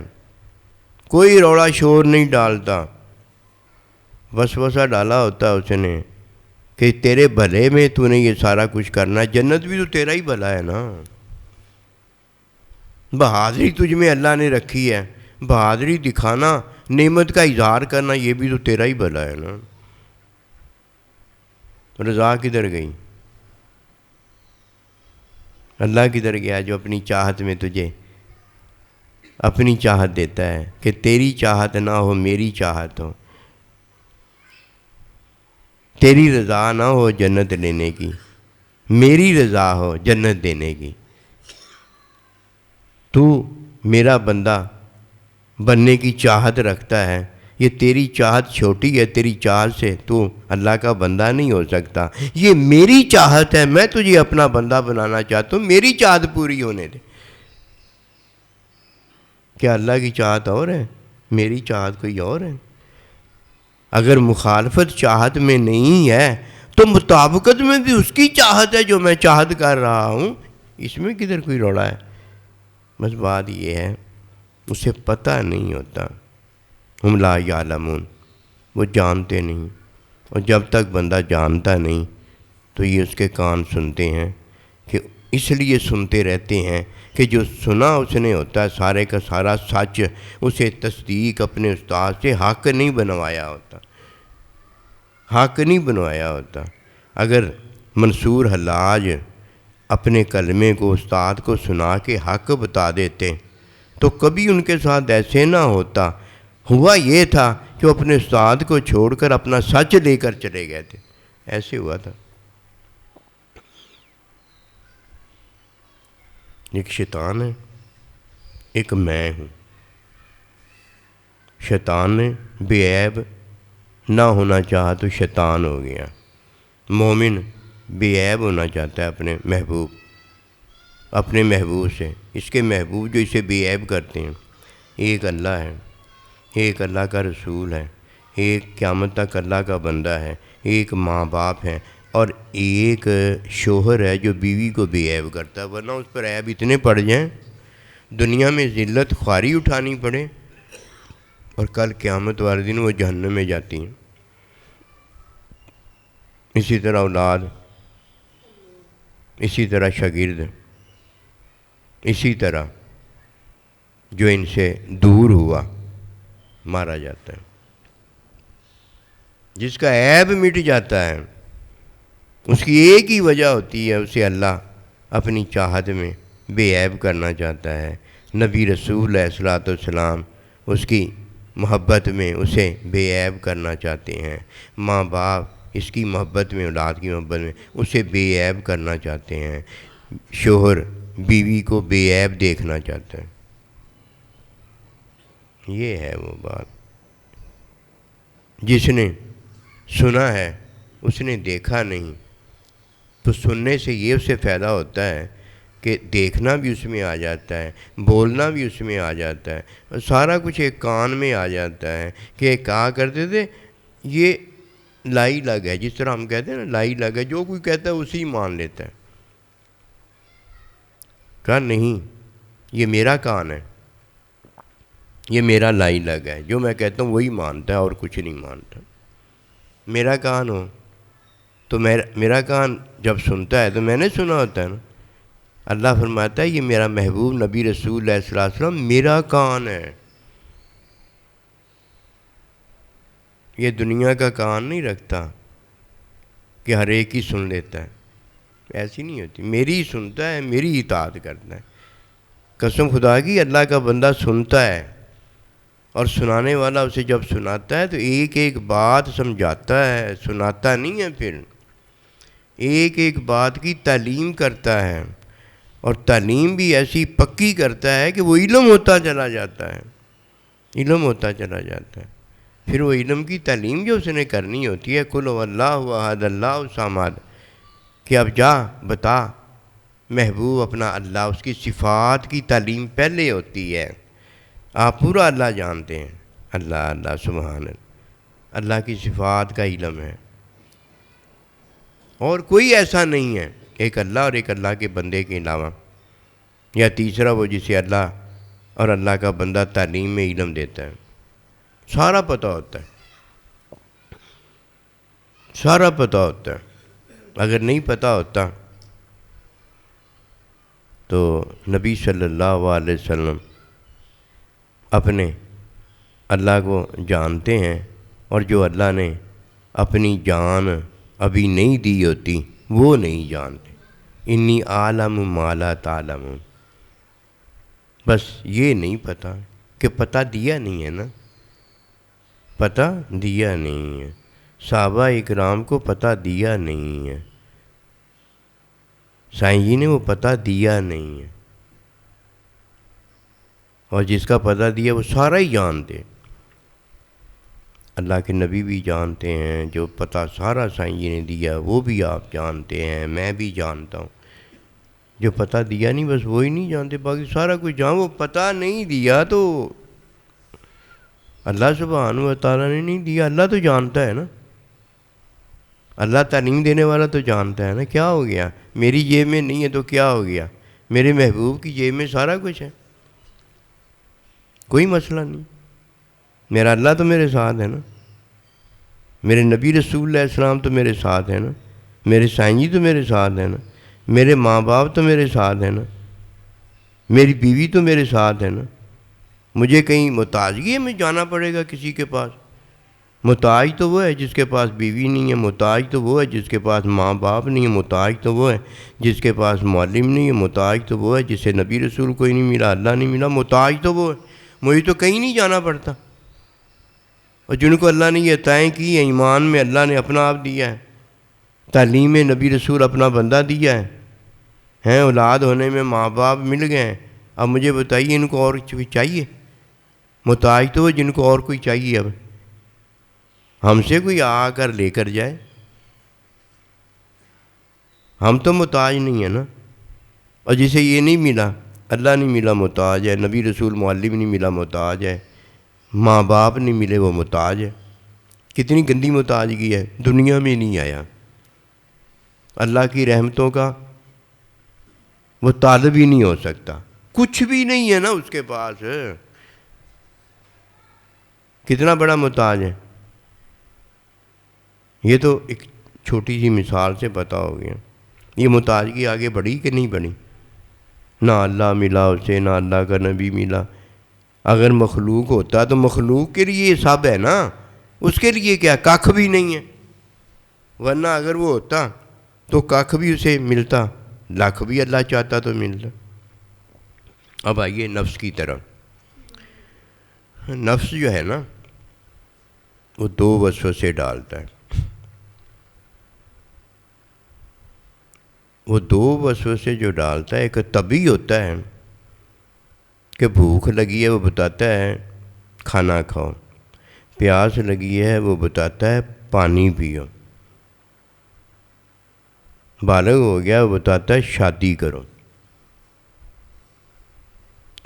کوئی روڑا شور نہیں ڈالتا۔ وسوسہ ڈالا ہوتا اس نے کہ تیرے بھلے میں تو نے یہ سارا کچھ کرنا ہے، جنت بھی تو تیرا ہی بھلا ہے نا، بہادری تجھ میں اللہ نے رکھی ہے، بہادری دکھانا، نعمت کا اظہار کرنا یہ بھی تو تیرا ہی بھلا ہے نا۔ رضا کدھر گئی؟ اللہ کدھر گیا جو اپنی چاہت میں تجھے اپنی چاہت دیتا ہے کہ تیری چاہت نہ ہو میری چاہت ہو، تیری رضا نہ ہو جنت لینے کی، میری رضا ہو جنت دینے کی، تو میرا بندہ بننے کی چاہت رکھتا ہے، یہ تیری چاہت چھوٹی ہے، تیری چاہت سے تو اللہ کا بندہ نہیں ہو سکتا، یہ میری چاہت ہے، میں تجھے اپنا بندہ بنانا چاہتا ہوں، میری چاہت پوری ہونے دے۔ کیا اللہ کی چاہت اور ہے؟ میری چاہت کوئی اور ہے؟ اگر مخالفت چاہت میں نہیں ہے تو مطابقت میں بھی اس کی چاہت ہے جو میں چاہت کر رہا ہوں، اس میں کدھر کوئی روڑا ہے؟ بس بات یہ ہے اسے پتہ نہیں ہوتا، ہم لا یعلمون، وہ جانتے نہیں، اور جب تک بندہ جانتا نہیں تو یہ اس کے کان سنتے ہیں، کہ اس لیے سنتے رہتے ہیں کہ جو سنا اس نے ہوتا ہے سارے کا سارا سچ، اسے تصدیق اپنے استاد سے حق نہیں بنوایا ہوتا، حق نہیں بنوایا ہوتا۔ اگر منصور حلاج اپنے کلمے کو استاد کو سنا کے حق بتا دیتے تو کبھی ان کے ساتھ ایسے نہ ہوتا، ہوا یہ تھا کہ وہ اپنے استاد کو چھوڑ کر اپنا سچ لے کر چلے گئے تھے، ایسے ہوا تھا۔ ایک شیطان ہے، ایک میں ہوں۔ شیطان نے بے عیب نہ ہونا چاہا تو شیطان ہو گیا، مومن بے عیب ہونا چاہتا ہے اپنے محبوب سے، اس کے محبوب جو اسے بے عیب کرتے ہیں، ایک اللہ ہے، ایک اللہ کا رسول ہے، ایک قیامت تک اللہ کا بندہ ہے، ایک ماں باپ ہے، اور ایک شوہر ہے جو بیوی کو بے عیب کرتا ہے، ورنہ اس پر عیب اتنے پڑ جائیں دنیا میں ذلت خواری اٹھانی پڑے اور کل قیامت والے دن وہ جہنم میں جاتی ہیں۔ اسی طرح اولاد، اسی طرح شاگرد، اسی طرح جو ان سے دور ہوا مارا جاتا ہے، جس کا عیب مٹ جاتا ہے اس کی ایک ہی وجہ ہوتی ہے، اسے اللہ اپنی چاہت میں بے عیب کرنا چاہتا ہے، نبی رسول علیہ الصلوۃ والسلام اس کی محبت میں اسے بے عیب کرنا چاہتے ہیں، ماں باپ اس کی محبت میں، اولاد کی محبت میں اسے بے عیب کرنا چاہتے ہیں، شوہر بیوی کو بے عیب دیکھنا چاہتا ہے۔ یہ ہے وہ بات، جس نے سنا ہے اس نے دیکھا نہیں، تو سننے سے یہ اسے فائدہ ہوتا ہے کہ دیکھنا بھی اس میں آ جاتا ہے، بولنا بھی اس میں آ جاتا ہے، اور سارا کچھ ایک کان میں آ جاتا ہے۔ کہ کہا کرتے تھے یہ لائی لگ ہے، جس طرح ہم کہتے ہیں نا لائی لگ ہے، جو کوئی کہتا ہے اسی مان لیتا ہے. کہا نہیں، یہ میرا کان ہے، یہ میرا لائی لگ ہے، جو میں کہتا ہوں وہی مانتا ہے اور کچھ نہیں مانتا. میرا کان ہو تو میرا کان جب سنتا ہے تو میں نے سنا ہوتا ہے نا. اللہ فرماتا ہے یہ میرا محبوب نبی رسول اللہ صلی اللہ علیہ وسلم میرا کان ہے. یہ دنیا کا کان نہیں رکھتا کہ ہر ایک ہی سن لیتا ہے، ایسی نہیں ہوتی. میری ہی سنتا ہے، میری اطاعت کرتا ہے. قسم خدا کی اللہ کا بندہ سنتا ہے اور سنانے والا اسے جب سناتا ہے تو ایک ایک بات سمجھاتا ہے، سناتا نہیں ہے. پھر ایک ایک بات کی تعلیم کرتا ہے، اور تعلیم بھی ایسی پکی کرتا ہے کہ وہ علم ہوتا چلا جاتا ہے، علم ہوتا چلا جاتا ہے. پھر وہ علم کی تعلیم جو اس نے کرنی ہوتی ہے، قل هو اللہ احد اللہ الصمد، کہ اب جا بتا محبوب اپنا اللہ، اس کی صفات کی تعلیم پہلے ہوتی ہے. آپ پورا اللہ جانتے ہیں، اللہ اللہ سبحان اللہ، اللہ کی صفات کا علم ہے. اور کوئی ایسا نہیں ہے، ایک اللہ اور ایک اللہ کے بندے کے علاوہ، یا تیسرا وہ جسے اللہ اور اللہ کا بندہ تعلیم میں علم دیتا ہے. سارا پتہ ہوتا ہے، سارا پتہ ہوتا ہے. اگر نہیں پتہ ہوتا تو نبی صلی اللہ علیہ وسلم اپنے اللہ کو جانتے ہیں، اور جو اللہ نے اپنی جان ابھی نہیں دی ہوتی وہ نہیں جانتے. انی عالم ما لا تعلمون. بس یہ نہیں پتہ کہ پتہ دیا نہیں ہے نا، پتہ دیا نہیں ہے. صحابہ اکرام کو پتہ دیا نہیں ہے، سائیں جی نے وہ پتہ دیا نہیں ہے. اور جس کا پتہ دیا وہ سارا ہی جانتے. اللہ کے نبی بھی جانتے ہیں، جو پتہ سارا سائیں جی نے دیا وہ بھی آپ جانتے ہیں، میں بھی جانتا ہوں. جو پتہ دیا نہیں بس وہی نہیں جانتے، باقی سارا کچھ جان. وہ پتہ نہیں دیا تو اللہ سبحانہ و تعالیٰ نے نہیں دیا، اللہ تو جانتا ہے نا. اللہ تعلیم دینے والا تو جانتا ہے نا. کیا ہو گیا، میری جیب میں نہیں ہے تو کیا ہو گیا، میرے محبوب کی جیب میں سارا کچھ ہے، کوئی مسئلہ نہیں. میرا اللہ تو میرے ساتھ ہے نا، میرے نبی رسول اللہ السلام تو میرے ساتھ ہے نا، میرے سائیں جی تو میرے ساتھ ہے نا، میرے ماں باپ تو میرے ساتھ ہے نا، میری بیوی تو میرے ساتھ ہے نا. مجھے کہیں محتاجگی میں جانا پڑے گا کسی کے پاس؟ محتاج تو وہ ہے جس کے پاس بیوی نہیں ہے، محتاج تو وہ ہے جس کے پاس ماں باپ نہیں ہے، محتاج تو وہ ہے جس کے پاس معلم نہیں ہے، محتاج تو وہ ہے جسے نبی رسول کوئی نہیں ملا، اللہ نہیں ملا. محتاج تو وہ ہے. مجھے تو کہیں نہیں جانا پڑتا. اور جن کو اللہ نے یہ عطائیں کی ہیں، ایمان میں اللہ نے اپنا آپ دیا ہے، تعلیم میں نبی رسول اپنا بندہ دیا ہے، اولاد ہونے میں ماں باپ مل گئے ہیں. اب مجھے بتائیے ان کو اور چاہیے؟ محتاج تو وہ جن کو اور کوئی چاہیے. اب ہم سے کوئی آ کر لے کر جائے، ہم تو محتاج نہیں ہیں نا. اور جسے یہ نہیں ملا، اللہ نہیں ملا، محتاج ہے. نبی رسول معلم نہیں ملا، محتاج ہے. ماں باپ نہیں ملے، وہ محتاج ہے. کتنی گندی محتاجگی ہے، دنیا میں نہیں آیا. اللہ کی رحمتوں کا وہ طالب ہی نہیں ہو سکتا، کچھ بھی نہیں ہے نا اس کے پاس. کتنا بڑا محتاج ہے. یہ تو ایک چھوٹی سی مثال سے پتہ ہو گیا. یہ محتاجگی آگے بڑھی کہ نہیں بڑھی؟ نہ اللہ ملا اسے، نہ اللہ کا نبی ملا. اگر مخلوق ہوتا تو مخلوق کے لیے سب ہے نا، اس کے لیے کیا ککھ بھی نہیں ہے. ورنہ اگر وہ ہوتا تو ککھ بھی اسے ملتا، لاکھ بھی اللہ چاہتا تو ملتا. اب آئیے نفس کی طرف. نفس جو ہے نا وہ دو وسوسے ڈالتا ہے. وہ دو وسوسے جو ڈالتا ہے، ایک طبی ہوتا ہے کہ بھوک لگی ہے وہ بتاتا ہے کھانا کھاؤ، پیاس لگی ہے وہ بتاتا ہے پانی پیو، بالغ ہو گیا وہ بتاتا ہے شادی کرو.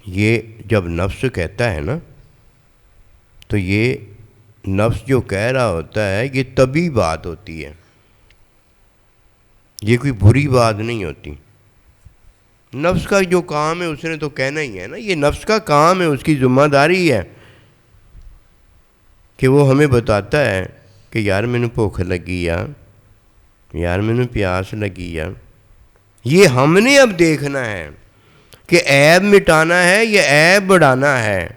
یہ جب نفس کہتا ہے نا تو یہ نفس جو کہہ رہا ہوتا ہے یہ طبی بات ہوتی ہے، یہ کوئی بری بات نہیں ہوتی۔ نفس کا جو کام ہے اس نے تو کہنا ہی ہے نا، یہ نفس کا کام ہے، اس کی ذمہ داری ہے کہ وہ ہمیں بتاتا ہے کہ یار میں نے بھوک لگی ہے، یار میں نے پیاس لگی ہے۔ یہ ہم نے اب دیکھنا ہے کہ عیب مٹانا ہے یا عیب بڑھانا ہے،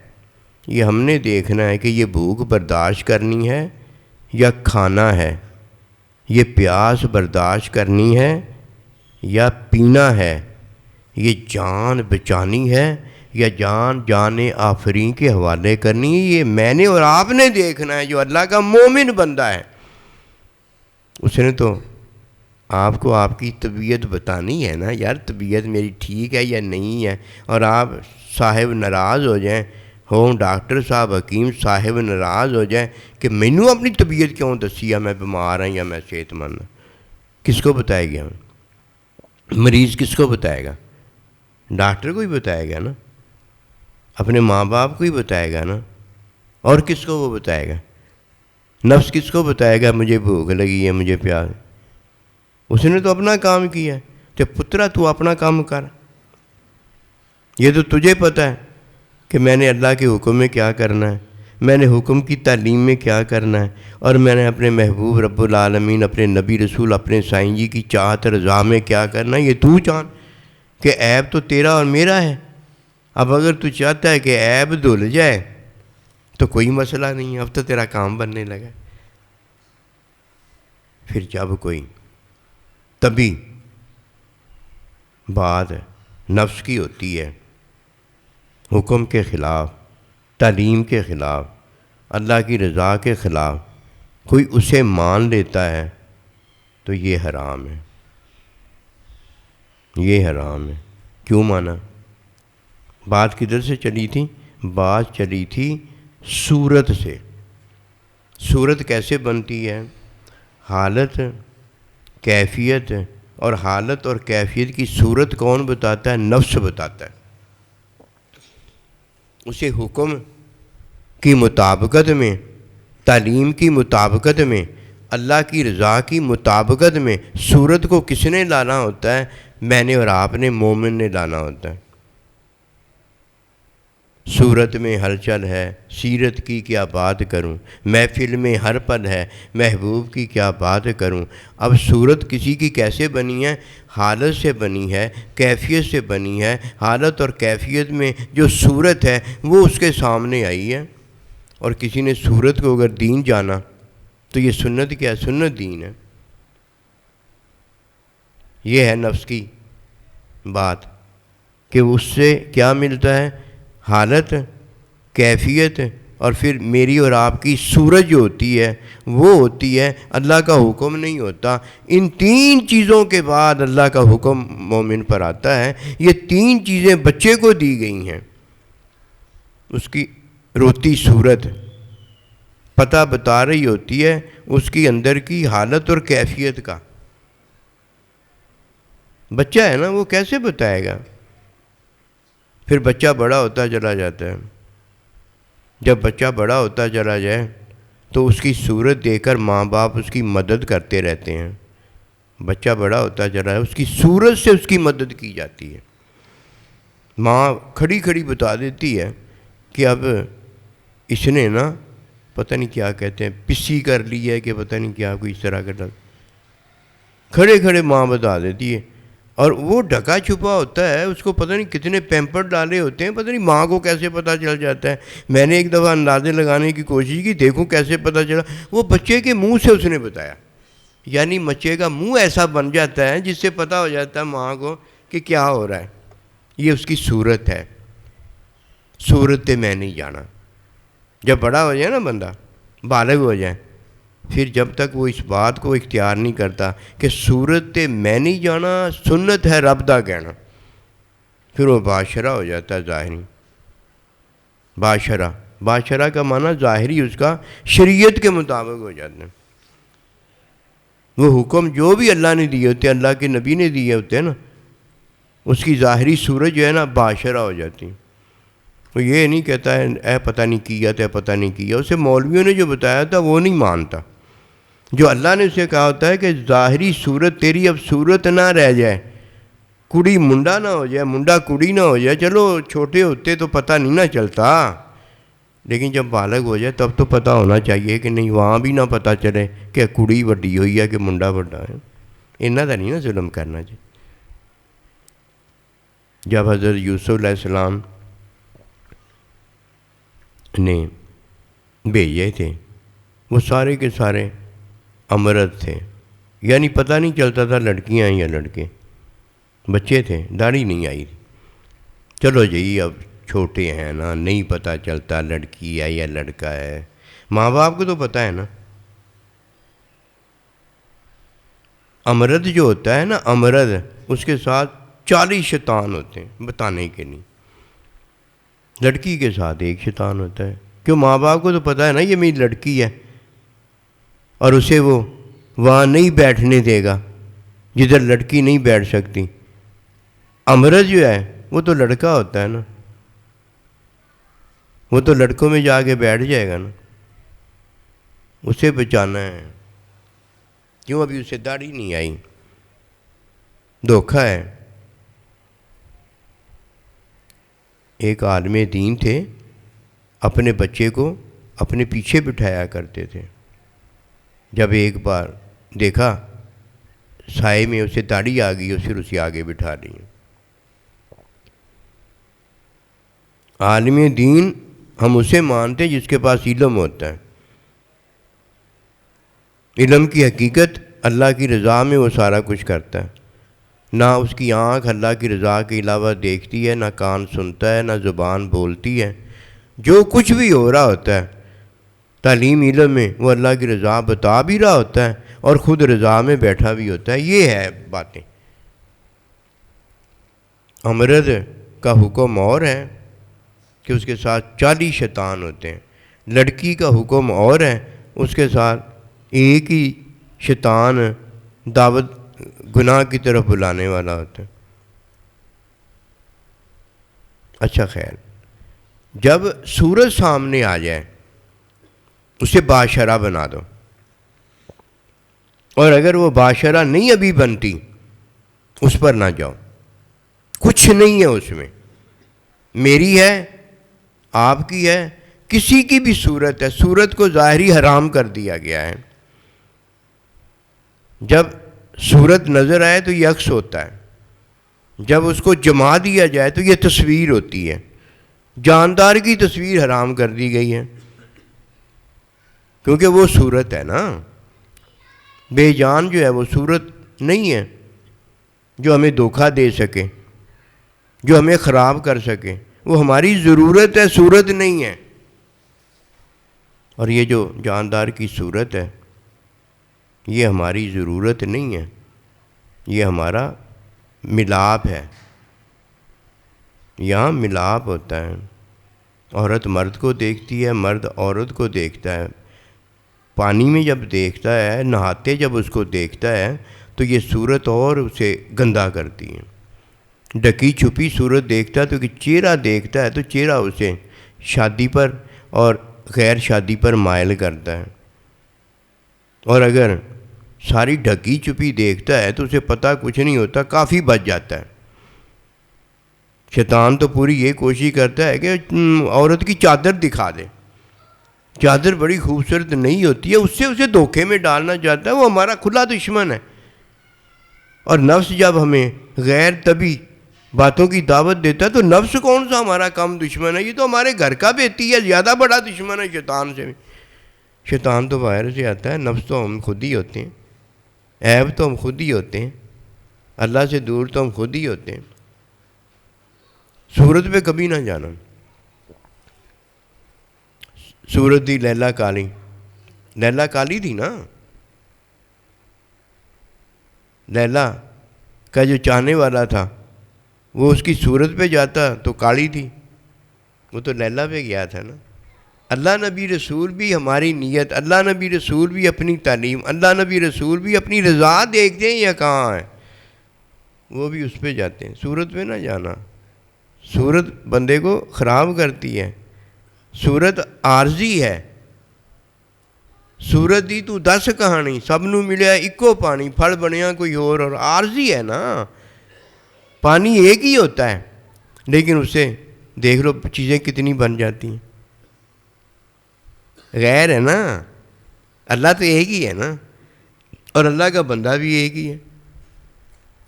یہ ہم نے دیکھنا ہے کہ یہ بھوک برداشت کرنی ہے یا کھانا ہے، یہ پیاس برداشت کرنی ہے یا پینا ہے، یہ جان بچانی ہے یا جان آفرین کے حوالے کرنی ہے۔ یہ میں نے اور آپ نے دیکھنا ہے۔ جو اللہ کا مومن بندہ ہے اس نے تو آپ کو آپ کی طبیعت بتانی ہے نا، یار طبیعت میری ٹھیک ہے یا نہیں ہے، اور آپ صاحب ناراض ہو جائیں، ڈاکٹر صاحب حکیم صاحب ناراض ہو جائیں کہ مینوں اپنی طبیعت کیوں دسی ہے، میں بیمار ہوں یا میں صحت مند ہوں، کس کو بتائے گا؟ مریض کس کو بتائے گا؟ ڈاکٹر کو ہی بتائے گا نا، اپنے ماں باپ کو ہی بتائے گا نا، اور کس کو وہ بتائے گا؟ نفس کس کو بتائے گا مجھے بھوک لگی ہے، مجھے پیاس؟ اس نے تو اپنا کام کیا ہے۔ تو پترا تو اپنا کام کر، یہ تو تجھے پتہ ہے کہ میں نے اللہ کے حکم میں کیا کرنا ہے، میں نے حکم کی تعلیم میں کیا کرنا ہے، اور میں نے اپنے محبوب رب العالمین، اپنے نبی رسول، اپنے سائیں جی کی چاہت رضا میں کیا کرنا ہے، یہ تو جان کہ عیب تو تیرا اور میرا ہے۔ اب اگر تو چاہتا ہے کہ عیب دھل جائے تو کوئی مسئلہ نہیں ہے، اب تو تیرا کام بننے لگا۔ پھر جب کوئی طبی بات نفس کی ہوتی ہے، حکم کے خلاف، تعلیم کے خلاف، اللہ کی رضا کے خلاف، کوئی اسے مان لیتا ہے تو یہ حرام ہے، یہ حرام ہے۔ کیوں مانا؟ بات کدھر سے چلی تھی؟ بات چلی تھی صورت سے۔ صورت کیسے بنتی ہے؟ حالت، کیفیت، اور حالت اور کیفیت کی صورت کون بتاتا ہے؟ نفس بتاتا ہے۔ اسے حکم کی مطابقت میں، تعلیم کی مطابقت میں، اللہ کی رضا کی مطابقت میں صورت کو کس نے لانا ہوتا ہے؟ میں نے اور آپ نے، مومن نے لانا ہوتا ہے۔ صورت میں ہلچل ہے، سیرت کی کیا بات کروں، محفل میں ہر پل ہے، محبوب کی کیا بات کروں۔ اب صورت کسی کی کیسے بنی ہے؟ حالت سے بنی ہے، کیفیت سے بنی ہے۔ حالت اور کیفیت میں جو صورت ہے وہ اس کے سامنے آئی ہے، اور کسی نے صورت کو اگر دین جانا تو یہ سنت کیا ہے؟ سنت دین ہے۔ یہ ہے نفس کی بات کہ اس سے کیا ملتا ہے؟ حالت، کیفیت، اور پھر میری اور آپ کی صورت جو ہوتی ہے وہ ہوتی ہے، اللہ کا حکم نہیں ہوتا۔ ان تین چیزوں کے بعد اللہ کا حکم مومن پر آتا ہے۔ یہ تین چیزیں بچے کو دی گئی ہیں، اس کی روتی صورت پتہ بتا رہی ہوتی ہے اس کی اندر کی حالت اور کیفیت کا۔ بچہ ہے نا، وہ کیسے بتائے گا؟ پھر بچہ بڑا ہوتا چلا جاتا ہے۔ جب بچہ بڑا ہوتا چلا جائے تو اس کی صورت دیکھ کر ماں باپ اس کی مدد کرتے رہتے ہیں۔ بچہ بڑا ہوتا چلا ہے، اس کی صورت سے اس کی مدد کی جاتی ہے۔ ماں کھڑی کھڑی بتا دیتی ہے کہ اب اس نے نا پتہ نہیں کیا کہتے ہیں، پسی کر لی ہے کہ پتہ نہیں کیا، کوئی اس طرح کا کھڑے کھڑے ماں بتا دیتی ہے، اور وہ ڈھکا چھپا ہوتا ہے، اس کو پتہ نہیں کتنے پیمپر ڈالے ہوتے ہیں، پتہ نہیں ماں کو کیسے پتہ چل جاتا ہے۔ میں نے ایک دفعہ اندازے لگانے کی کوشش کی، دیکھوں کیسے پتہ چلا، وہ بچے کے منہ سے اس نے بتایا۔ یعنی بچے کا منہ ایسا بن جاتا ہے جس سے پتہ ہو جاتا ہے ماں کو کہ کیا ہو رہا ہے۔ یہ اس کی صورت ہے۔ صورت میں نہیں جانا۔ جب بڑا ہو جائے نا بندہ، بالغ ہو جائے، پھر جب تک وہ اس بات کو اختیار نہیں کرتا کہ صورت میں نہیں جانا، سنت ہے رب دا کہنا، پھر وہ باشرہ ہو جاتا ہے، ظاہری باشرہ۔ باشرہ کا معنی ظاہری اس کا شریعت کے مطابق ہو جاتا ہے۔ وہ حکم جو بھی اللہ نے دیے ہوتے ہیں، اللہ کے نبی نے دیے ہوتے ہیں نا، اس کی ظاہری صورت جو ہے نا باشرہ ہو جاتی ہے۔ وہ یہ نہیں کہتا ہے اے پتہ نہیں کیا تھا پتہ نہیں کیا، اسے مولویوں نے جو بتایا تھا وہ نہیں مانتا. جو اللہ نے اسے کہا ہوتا ہے کہ ظاہری صورت تیری اب صورت نہ رہ جائے، کڑی منڈا نہ ہو جائے، منڈا کڑی نہ ہو جائے. چلو چھوٹے ہوتے تو پتہ نہیں نہ چلتا، لیکن جب بالغ ہو جائے تب تو پتہ ہونا چاہیے کہ نہیں، وہاں بھی نہ پتہ چلے کہ کڑی وڈی ہوئی ہے کہ منڈا وڈا ہے. انہاں دا نہیں نا ظلم کرنا چاہیے. جب حضرت یوسف علیہ السلام نے بھیجے تھے، وہ سارے کے سارے امرد تھے، یعنی پتہ نہیں چلتا تھا لڑکیاں ہیں یا لڑکے، بچے تھے، داڑھی نہیں آئی تھی. چلو جی اب چھوٹے ہیں نا، نہیں پتہ چلتا لڑکی ہے یا لڑکا ہے، ماں باپ کو تو پتہ ہے نا. امرد جو ہوتا ہے نا، امرد، اس کے ساتھ 40 شیطان ہوتے ہیں بتانے کے لیے. لڑکی کے ساتھ ایک شیطان ہوتا ہے، کیوں ماں باپ کو تو پتہ ہے نا یہ میری لڑکی ہے، اور اسے وہ وہاں نہیں بیٹھنے دے گا جدھر لڑکی نہیں بیٹھ سکتی. امرد جو ہے وہ تو لڑکا ہوتا ہے نا، وہ تو لڑکوں میں جا کے بیٹھ جائے گا نا. اسے بچانا ہے، کیوں ابھی اسے داڑھی نہیں آئی. دھوکہ ہے. ایک عالم دین تھے، اپنے بچے کو اپنے پیچھے بٹھایا کرتے تھے. جب ایک بار دیکھا سائے میں اسے داڑھی آ گئی اور پھر اسے آگے بٹھا لی. عالم دین ہم اسے مانتے ہیں جس کے پاس علم ہوتا ہے. علم کی حقیقت اللہ کی رضا میں وہ سارا کچھ کرتا ہے. نہ اس کی آنکھ اللہ کی رضا کے علاوہ دیکھتی ہے، نہ کان سنتا ہے، نہ زبان بولتی ہے. جو کچھ بھی ہو رہا ہوتا ہے تعلیم علم میں، وہ اللہ کی رضا بتا بھی رہا ہوتا ہے اور خود رضا میں بیٹھا بھی ہوتا ہے. یہ ہے باتیں. امرد کا حکم اور ہے کہ اس کے ساتھ 40 شیطان ہوتے ہیں. لڑکی کا حکم اور ہے، اس کے ساتھ ایک ہی شیطان دعوت گناہ کی طرف بلانے والا ہوتا ہے. اچھا خیر، جب سورج سامنے آ جائے اسے باشرہ بنا دو، اور اگر وہ باشرہ نہیں ابھی بنتی اس پر نہ جاؤ. کچھ نہیں ہے اس میں، میری ہے، آپ کی ہے، کسی کی بھی صورت ہے. صورت کو ظاہری حرام کر دیا گیا ہے. جب صورت نظر آئے تو یہ عکس ہوتا ہے، جب اس کو جما دیا جائے تو یہ تصویر ہوتی ہے. جاندار کی تصویر حرام کر دی گئی ہے کیونکہ وہ صورت ہے نا. بے جان جو ہے وہ صورت نہیں ہے جو ہمیں دھوکہ دے سکے، جو ہمیں خراب کر سکے. وہ ہماری ضرورت ہے، صورت نہیں ہے. اور یہ جو جاندار کی صورت ہے یہ ہماری ضرورت نہیں ہے، یہ ہمارا ملاپ ہے. یہاں ملاپ ہوتا ہے. عورت مرد کو دیکھتی ہے، مرد عورت کو دیکھتا ہے. پانی میں جب دیکھتا ہے، نہاتے جب اس کو دیکھتا ہے تو یہ صورت اور اسے گندا کرتی ہے. ڈکی چھپی صورت دیکھتا ہے تو کہ چہرہ دیکھتا ہے تو چہرہ اسے شادی پر اور غیر شادی پر مائل کرتا ہے. اور اگر ساری ڈھکی چھپی دیکھتا ہے تو اسے پتہ کچھ نہیں ہوتا، کافی بچ جاتا ہے. شیطان تو پوری یہ کوشش کرتا ہے کہ عورت کی چادر دکھا دے. چادر بڑی خوبصورت نہیں ہوتی ہے، اس سے اسے دھوکے میں ڈالنا چاہتا ہے. وہ ہمارا کھلا دشمن ہے. اور نفس جب ہمیں غیر طبی باتوں کی دعوت دیتا ہے تو نفس کون سا ہمارا کم دشمن ہے؟ یہ تو ہمارے گھر کا بیٹی ہے، زیادہ بڑا دشمن ہے شیطان سے. شیطان تو باہر سے آتا ہے، نفس تو ہم خود ہی ہوتے ہیں، عیب تو ہم خود ہی ہوتے ہیں، اللہ سے دور تو ہم خود ہی ہوتے ہیں. صورت پہ کبھی نہ جانا. صورت تھی لیلا کالی، لیلا کالی تھی نا. لیلا کا جو چاہنے والا تھا وہ اس کی صورت پہ جاتا تو کالی تھی، وہ تو لیلا پہ گیا تھا نا. اللہ نبی رسول بھی ہماری نیت، اللہ نبی رسول بھی اپنی تعلیم، اللہ نبی رسول بھی اپنی رضا دیکھتے ہیں یا کہاں ہے، وہ بھی اس پہ جاتے ہیں. صورت پہ نہ جانا. صورت بندے کو خراب کرتی ہے، صورت عارضی ہے۔ صورت دی تو 10 کہانی، سب نو ملیا اکو پانی، پھل بنیا کوئی اور عارضی ہے نا۔ پانی ایک ہی ہوتا ہے، لیکن اسے دیکھ لو چیزیں کتنی بن جاتی ہیں۔ غیر ہے نا، اللہ تو ایک ہی ہے نا، اور اللہ کا بندہ بھی ایک ہی ہے۔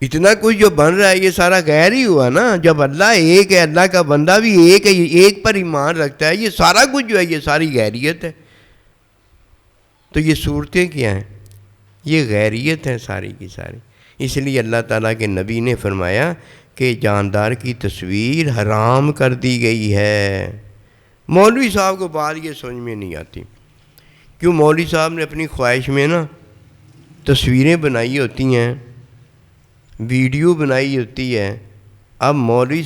اتنا کچھ جو بن رہا ہے یہ سارا غیر ہی ہوا نا۔ جب اللہ ایک ہے، اللہ کا بندہ بھی ایک ہے، یہ ایک پر ایمان رکھتا ہے، یہ سارا کچھ جو ہے یہ ساری غیریت ہے۔ تو یہ صورتیں کیا ہیں؟ یہ غیریت ہے ساری کی ساری۔ اس لیے اللہ تعالیٰ کے نبی نے فرمایا کہ جاندار کی تصویر حرام کر دی گئی ہے۔ مولوی صاحب کو بات یہ سمجھ میں نہیں آتی، کیوں مولوی صاحب نے اپنی خواہش میں نا تصویریں بنائی ہوتی ہیں، ویڈیو بنائی ہوتی ہے۔ اب مولوی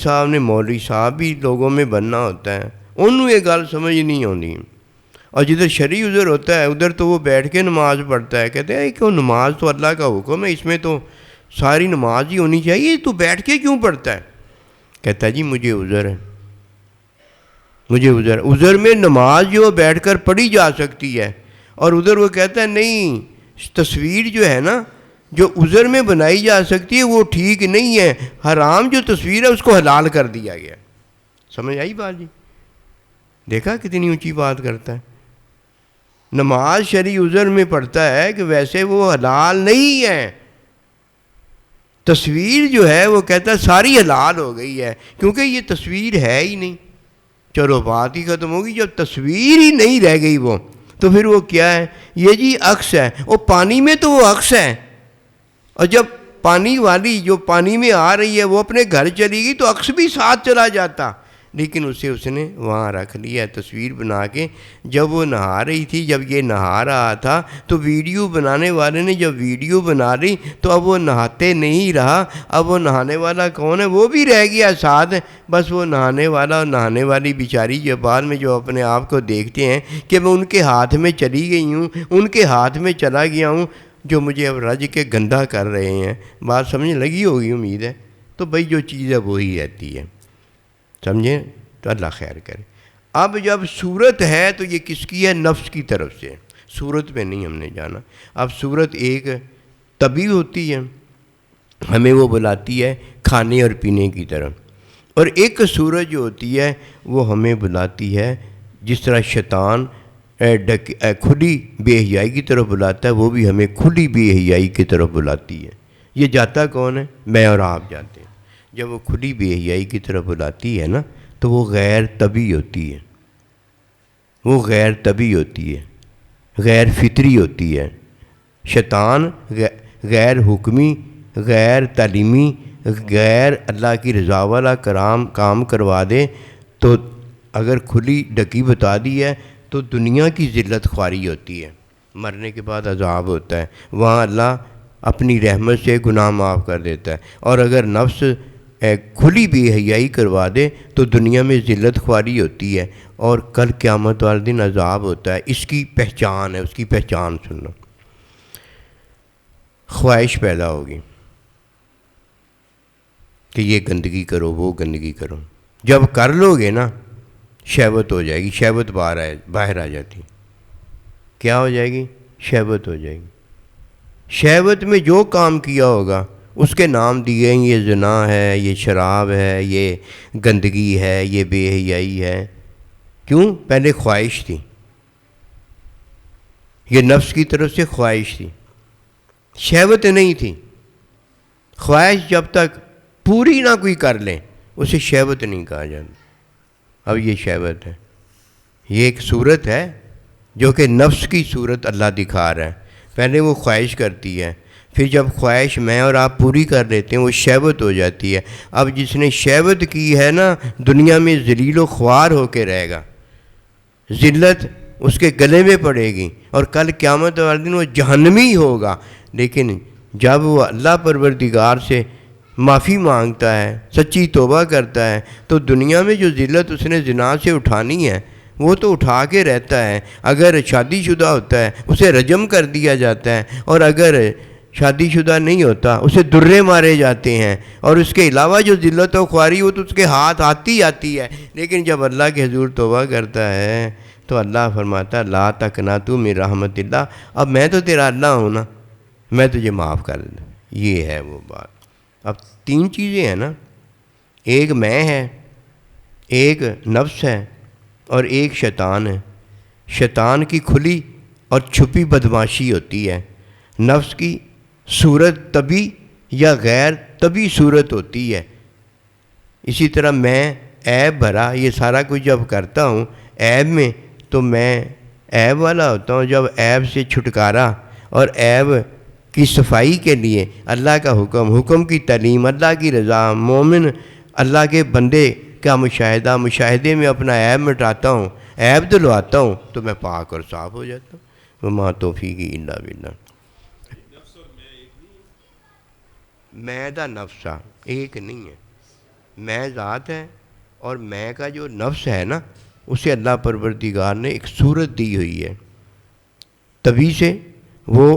صاحب بھی لوگوں میں بننا ہوتا ہے، انہوں یہ گل سمجھ نہیں آتی۔ اور جدھر شرعی عذر ہوتا ہے ادھر تو وہ بیٹھ کے نماز پڑھتا ہے، کہتے ہیں کہ نماز تو اللہ کا حکم ہے، اس میں تو ساری نماز ہی ہونی چاہیے، تو بیٹھ کے کیوں پڑھتا ہے؟ کہتا ہے جی مجھے عذر ہے، مجھے عذر میں نماز جو بیٹھ کر پڑھی جا سکتی ہے۔ اور ادھر وہ کہتا ہے نہیں، تصویر جو ہے نا جو عذر میں بنائی جا سکتی ہے وہ ٹھیک نہیں ہے، حرام جو تصویر ہے اس کو حلال کر دیا گیا۔ سمجھ آئی بات جی؟ دیکھا کتنی اونچی بات کرتا ہے۔ نماز شرعی عذر میں پڑھتا ہے کہ ویسے وہ حلال نہیں ہے، تصویر جو ہے وہ کہتا ہے ساری حلال ہو گئی ہے، کیونکہ یہ تصویر ہے ہی نہیں۔ چلو بات ہی ختم ہوگی، جب تصویر ہی نہیں رہ گئی وہ تو پھر وہ کیا ہے؟ یہ جی عکس ہے، وہ پانی میں تو وہ عکس ہے، اور جب پانی والی جو پانی میں آ رہی ہے وہ اپنے گھر چلی گئی تو عکس بھی ساتھ چلا جاتا، لیکن اس نے وہاں رکھ لیا تصویر بنا کے۔ جب وہ نہا رہی تھی، جب یہ نہا رہا تھا تو ویڈیو بنانے والے نے جب ویڈیو بنا لی تو اب وہ نہاتے نہیں رہا، اب وہ نہانے والا کون ہے؟ وہ بھی رہ گیا ساتھ، بس وہ نہانے والا اور نہانے والی بیچاری جو بعد میں جو اپنے آپ کو دیکھتے ہیں کہ میں ان کے ہاتھ میں چلی گئی ہوں، ان کے ہاتھ میں چلا گیا ہوں، جو مجھے اب رج کے گندا کر رہے ہیں۔ بات سمجھ لگی ہوگی امید ہے۔ تو بھائی جو چیز ہے وہی رہتی ہے، سمجھیں؟ تو اللہ خیر کرے۔ اب جب صورت ہے تو یہ کس کی ہے؟ نفس کی طرف سے۔ صورت پہ نہیں ہم نے جانا۔ اب صورت ایک طبی ہوتی ہے، ہمیں وہ بلاتی ہے کھانے اور پینے کی طرف، اور ایک صورت جو ہوتی ہے وہ ہمیں بلاتی ہے جس طرح شیطان کھلی بے حیائی کی طرف بلاتا ہے، وہ بھی ہمیں کھلی بے حیائی کی طرف بلاتی ہے۔ یہ جاتا کون ہے؟ میں اور آپ جاتے ہیں۔ جب وہ کھلی بے حیائی کی طرف بلاتی ہے نا تو وہ غیر طبی ہوتی ہے، وہ غیر طبی ہوتی ہے، غیر فطری ہوتی ہے۔ شیطان غیر حکمی، غیر تعلیمی، غیر اللہ کی رضا والا کام کروا دے تو اگر کھلی ڈکی بتا دی ہے تو دنیا کی ذلت خواری ہوتی ہے، مرنے کے بعد عذاب ہوتا ہے، وہاں اللہ اپنی رحمت سے گناہ معاف کر دیتا ہے۔ اور اگر نفس کھلی بے حیائی کروا دے تو دنیا میں ذلت خواری ہوتی ہے اور کل قیامت والے دن عذاب ہوتا ہے۔ اس کی پہچان ہے، اس کی پہچان سننا۔ خواہش پیدا ہوگی کہ یہ گندگی کرو، وہ گندگی کرو، جب کر لو گے نا شہوت ہو جائے گی، شہوت باہر آ جاتی۔ کیا ہو جائے گی؟ شہوت ہو جائے گی۔ شہوت میں جو کام کیا ہوگا اس کے نام دیے ہیں، یہ زنا ہے، یہ شراب ہے، یہ گندگی ہے، یہ بے حیائی ہے۔ کیوں؟ پہلے خواہش تھی، یہ نفس کی طرف سے خواہش تھی، شہوت نہیں تھی۔ خواہش جب تک پوری نہ کوئی کر لیں اسے شہوت نہیں کہا جاتا۔ اب یہ شہوت ہے، یہ ایک صورت ہے جو کہ نفس کی صورت اللہ دکھا رہا ہے۔ پہلے وہ خواہش کرتی ہے، پھر جب خواہش میں اور آپ پوری کر لیتے ہیں وہ شہوت ہو جاتی ہے۔ اب جس نے شہوت کی ہے نا دنیا میں ذلیل و خوار ہو کے رہے گا، ذلت اس کے گلے میں پڑے گی، اور کل قیامت والے دن وہ جہنمی ہوگا۔ لیکن جب وہ اللہ پروردگار سے معافی مانگتا ہے، سچی توبہ کرتا ہے، تو دنیا میں جو ذلت اس نے زنا سے اٹھانی ہے وہ تو اٹھا کے رہتا ہے۔ اگر شادی شدہ ہوتا ہے اسے رجم کر دیا جاتا ہے، اور اگر شادی شدہ نہیں ہوتا، اسے درے مارے جاتے ہیں، اور اس کے علاوہ جو ذلت و خواری وہ تو اس کے ہاتھ آتی ہے، لیکن جب اللہ کے حضور توبہ کرتا ہے تو اللہ فرماتا ہے لا تقنطوا من رحمت اللہ، اب میں تو تیرا اللہ ہوں نا، میں تجھے معاف کر دوں۔ یہ ہے وہ بات۔ اب تین چیزیں ہیں نا، ایک میں ہے، ایک نفس ہے، اور ایک شیطان ہے۔ شیطان کی کھلی اور چھپی بدماشی ہوتی ہے، نفس کی صورت طبی یا غیر طبی صورت ہوتی ہے۔ اسی طرح میں عیب بھرا یہ سارا کچھ جب کرتا ہوں عیب میں، تو میں عیب والا ہوتا ہوں۔ جب عیب سے چھٹکارا اور عیب کی صفائی کے لیے اللہ کا حکم کی تعلیم، اللہ کی رضا، مومن اللہ کے بندے کا مشاہدے میں اپنا عیب مٹاتا ہوں، عیب دلواتا ہوں، تو میں پاک اور صاف ہو جاتا ہوں۔ وما توفیقی الا باللہ۔ میں دا نفسہ ایک نہیں ہے، میں ذات ہے، اور میں کا جو نفس ہے نا اسے اللہ پروردگار نے ایک صورت دی ہوئی ہے، تبھی سے وہ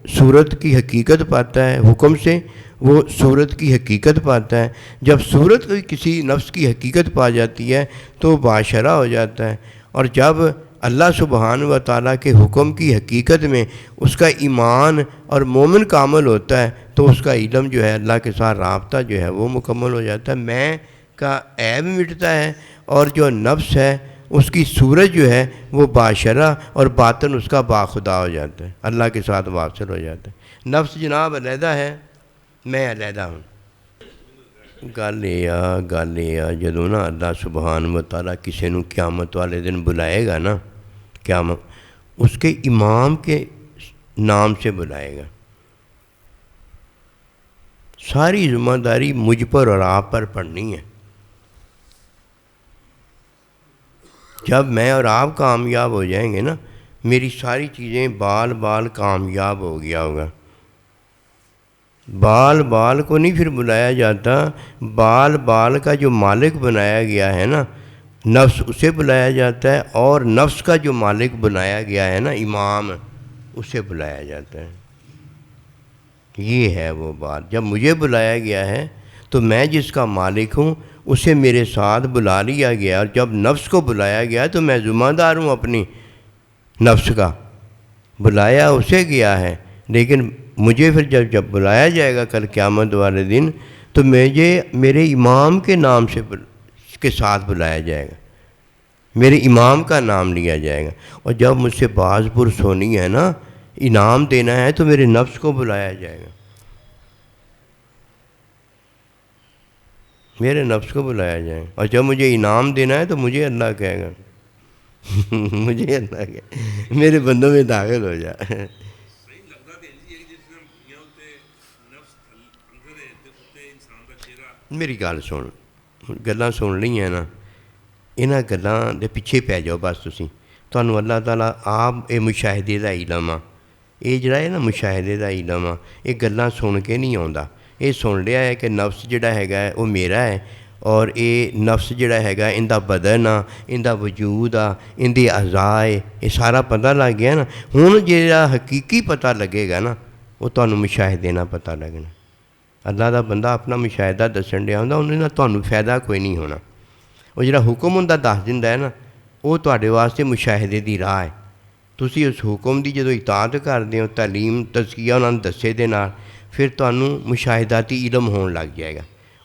صورت کی حقیقت پاتا ہے، حکم سے وہ صورت کی حقیقت پاتا ہے۔ جب صورت کسی نفس کی حقیقت پا جاتی ہے تو باشرہ ہو جاتا ہے، اور جب اللہ سبحانہ و تعالیٰ کے حکم کی حقیقت میں اس کا ایمان اور مومن کامل ہوتا ہے تو اس کا علم جو ہے اللہ کے ساتھ رابطہ جو ہے وہ مکمل ہو جاتا ہے، میں کا عیب مٹتا ہے، اور جو نفس ہے اس کی صورت جو ہے وہ باشرہ اور باطن اس کا باخدا ہو جاتا ہے، اللہ کے ساتھ واصل ہو جاتا ہے۔ نفس جناب علیحدہ ہے، میں علیحدہ ہوں۔ گل یہ جدوں نا اللہ سبحانہ و تعالیٰ کسی نو قیامت والے دن بلائے گا نا، قیامت اس کے امام کے نام سے بلائے گا، ساری ذمہ داری مجھ پر اور آپ پر پڑنی ہے۔ جب میں اور آپ کامیاب ہو جائیں گے نا، میری ساری چیزیں بال کامیاب ہو گیا ہوگا۔ بال کو نہیں پھر بلایا جاتا، بال کا جو مالک بنایا گیا ہے نا نفس، اسے بلایا جاتا ہے، اور نفس کا جو مالک بنایا گیا ہے نا امام، اسے بلایا جاتا ہے۔ یہ ہے وہ بات۔ جب مجھے بلایا گیا ہے تو میں جس کا مالک ہوں اسے میرے ساتھ بلا لیا گیا، اور جب نفس کو بلایا گیا تو میں ذمہ دار ہوں اپنی نفس کا، بلایا اسے گیا ہے، لیکن مجھے پھر جب بلایا جائے گا کل قیامت والے دن تو مجھے میرے امام کے نام سے کے ساتھ بلایا جائے گا، میرے امام کا نام لیا جائے گا۔ اور جب مجھ سے باز پرس ہونی ہے نا، انعام دینا ہے، تو میرے نفس کو بلایا جائے گا، میرے نفس کو بلایا جائے گا۔ اور جب مجھے انعام دینا ہے تو مجھے اللہ کہے گا مجھے اللہ کہے میرے بندوں میں داخل ہو جا۔ میری گل سن، گلاں سن لی ہیں نا، انہاں گلاں دے پیچھے پی جاؤ بس تسی، تانوں اللہ تعالیٰ آپ اے مشاہدے دا علم آ، یہ جڑا ہے نا مشاہدے دا علم آ، یہ گلاں سن کے نہیں آوندا، یہ سن لیا ہے کہ نفس جڑا ہے وہ میرا ہے، اور یہ نفس جڑا ہے ان دا بدن آ، ان دا وجود آ، ان دی اعضاء ہے، یہ سارا پتہ لگ گیا نا۔ ہن جڑا حقیقی پتہ لگے گا نا وہ تانوں مشاہدے نہ پتہ لگنا۔ اللہ دا بندہ اپنا مشاہدہ دسن دیا ہوندا، انہوں نے تانوں فائدہ کوئی نہیں ہونا۔ وہ جڑا حکم ہوندا دس دیندا ہے نا، وہ تواڈے واسطے مشاہدے دی راہ ہے۔ تسی اس حکم دی جدوں اطاعت کردے ہو، تعلیم تزکیہ انہاں نے دسے دے نال، پھر تانوں مشاہداتی علم ہون لگ جائے گا،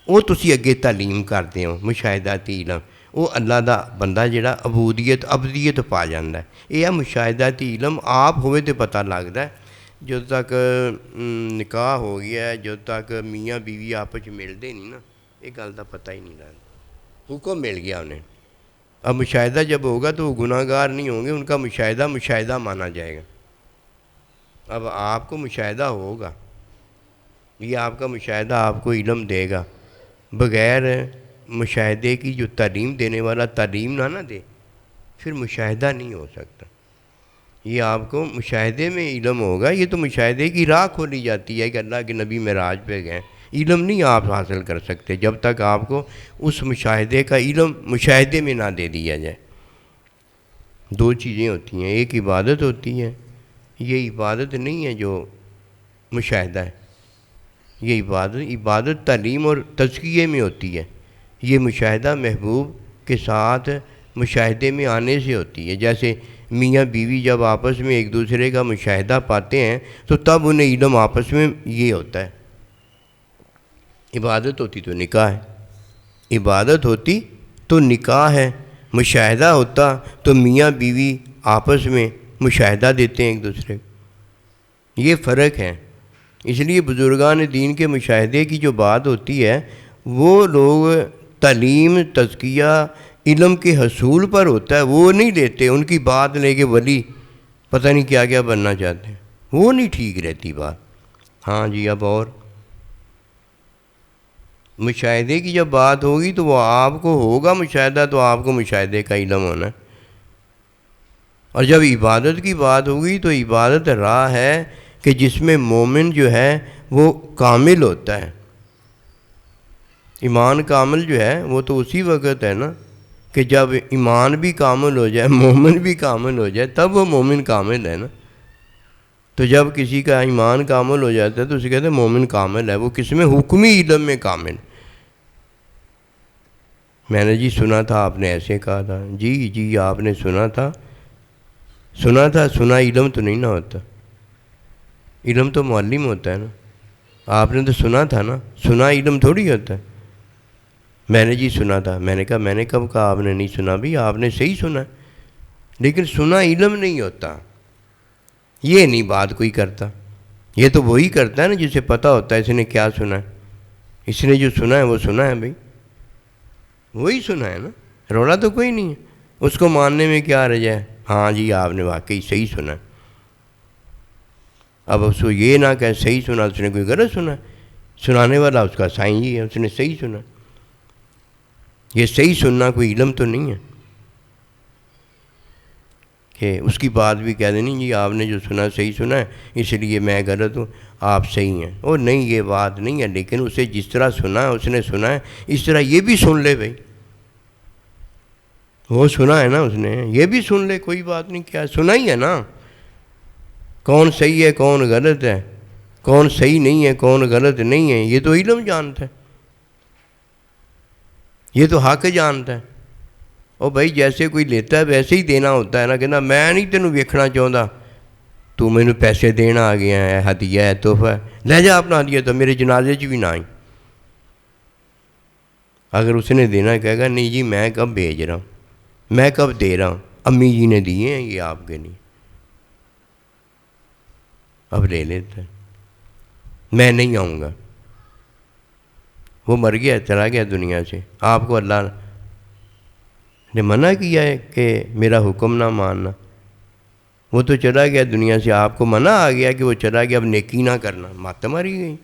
وہ تسی اگے تعلیم کردے ہو مشاہداتی علم، وہ اللہ دا بندہ جڑا ابدیت پا جاندا ہے۔ یہ مشاہداتی علم آپ ہوئے تے پتہ لگدا ہے۔ جدو تک نکاح ہو گیا ہے، جدو تک میاں بیوی آپس ملتے نہیں نا، یہ گل کا پتہ ہی نہیں لگتا، حکم مل گیا انہیں۔ اب مشاہدہ جب ہوگا تو وہ گناہ گار نہیں ہوں گے، ان کا مشاہدہ مانا جائے گا۔ اب آپ کو مشاہدہ ہوگا، یہ آپ کا مشاہدہ آپ کو علم دے گا، بغیر مشاہدے کی جو تعلیم دینے والا تعلیم نہ دے پھر مشاہدہ نہیں ہو سکتا۔ یہ آپ کو مشاہدے میں علم ہوگا، یہ تو مشاہدے کی راہ کھولی جاتی ہے کہ اللہ کے نبی معراج پہ گئے، علم نہیں آپ حاصل کر سکتے جب تک آپ کو اس مشاہدے کا علم مشاہدے میں نہ دے دیا جائے۔ دو چیزیں ہوتی ہیں، ایک عبادت ہوتی ہے، یہ عبادت نہیں ہے جو مشاہدہ ہے۔ یہ عبادت تعلیم اور تزکیے میں ہوتی ہے۔ یہ مشاہدہ محبوب کے ساتھ مشاہدے میں آنے سے ہوتی ہے۔ جیسے میاں بیوی جب آپس میں ایک دوسرے کا مشاہدہ پاتے ہیں تو تب انہیں علم آپس میں یہ ہوتا ہے۔ عبادت ہوتی تو نکاح ہے، عبادت ہوتی تو نکاح ہے، مشاہدہ ہوتا تو میاں بیوی آپس میں مشاہدہ دیتے ہیں ایک دوسرے کو۔ یہ فرق ہے۔ اس لیے بزرگان دین کے مشاہدے کی جو بات ہوتی ہے وہ لوگ تعلیم تزکیہ علم کے حصول پر ہوتا ہے، وہ نہیں لیتے، ان کی بات لے کے ولی پتہ نہیں کیا کیا بننا چاہتے ہیں، وہ نہیں ٹھیک رہتی بات۔ ہاں جی، اب اور مشاہدے کی جب بات ہوگی تو وہ آپ کو ہوگا مشاہدہ، تو آپ کو مشاہدے کا علم ہونا ہے۔ اور جب عبادت کی بات ہوگی تو عبادت راہ ہے کہ جس میں مومن جو ہے وہ کامل ہوتا ہے۔ ایمان کامل جو ہے وہ تو اسی وقت ہے نا کہ جب ایمان بھی کامل ہو جائے، مومن بھی کامل ہو جائے، تب وہ مومن کامل ہے نا۔ تو جب کسی کا ایمان کامل ہو جاتا ہے تو اسے کہتے ہیں مومن کامل ہے۔ وہ کس میں؟ حکمی علم میں کامل۔ میں نے جی سنا تھا آپ نے ایسے کہا تھا، جی آپ نے سنا تھا، سنا علم تو نہیں نہ ہوتا، علم تو معلم ہوتا ہے نا۔ آپ نے تو سنا تھا نا، سنا علم تھوڑی ہوتا ہے۔ میں نے جی سنا تھا، میں نے کہا میں نے کب کہا آپ نے نہیں سنا؟ بھی آپ نے صحیح سنا، لیکن سنا علم نہیں ہوتا۔ یہ نہیں بات کوئی کرتا، یہ تو وہی کرتا ہے نا جسے پتہ ہوتا ہے اس نے کیا سنا ہے۔ اس نے جو سنا ہے وہ سنا ہے بھائی، وہی سنا ہے نا، رولا تو کوئی نہیں ہے۔ اس کو ماننے میں کیا رجا ہے؟ ہاں جی آپ نے واقعی صحیح سنا ہے۔ اب اس کو یہ نہ کہ صحیح سنا، اس نے کوئی غلط سنا ہے۔ سنانے والا اس کا سائیں جی ہے، اس نے صحیح سنا۔ یہ صحیح سننا کوئی علم تو نہیں ہے کہ اس کی بات بھی کہہ دینی جی آپ نے جو سنا صحیح سنا ہے اس لیے میں غلط ہوں، آپ صحیح ہیں۔ اور نہیں، یہ بات نہیں ہے، لیکن اسے جس طرح سنا ہے اس نے سنا ہے، اس طرح یہ بھی سن لے بھائی، وہ سنا ہے نا اس نے، یہ بھی سن لے، کوئی بات نہیں، کیا سنا ہی ہے نا۔ کون صحیح ہے کون غلط ہے، کون صحیح نہیں ہے کون غلط نہیں ہے، یہ تو علم جانتا ہے، یہ تو حق جانتا ہے۔ اور بھائی جیسے کوئی لیتا ہے ویسے ہی دینا ہوتا ہے نا، کہنا میں نہیں تینوں ویکھنا چاہتا، تو مینوں پیسے دینا آ گیا ہے، ہدیہ ہے، تحفہ ہے، لے جا اپنا ہدیہ، تو میرے جنازے بھی نہ آئی۔ اگر اس نے دینا کہے گا نہیں جی میں کب بھیج رہا ہوں، میں کب دے رہا ہوں، امی جی نے دیے ہیں، یہ آپ کے نہیں، اب لے لیتا ہے، میں نہیں آؤں گا۔ وہ مر گیا، چلا گیا دنیا سے، آپ کو اللہ نے منع کیا ہے کہ میرا حکم نہ ماننا، وہ تو چلا گیا دنیا سے، آپ کو منع آ گیا کہ وہ چلا گیا، اب نیکی نہ کرنا، مات ماری گئی۔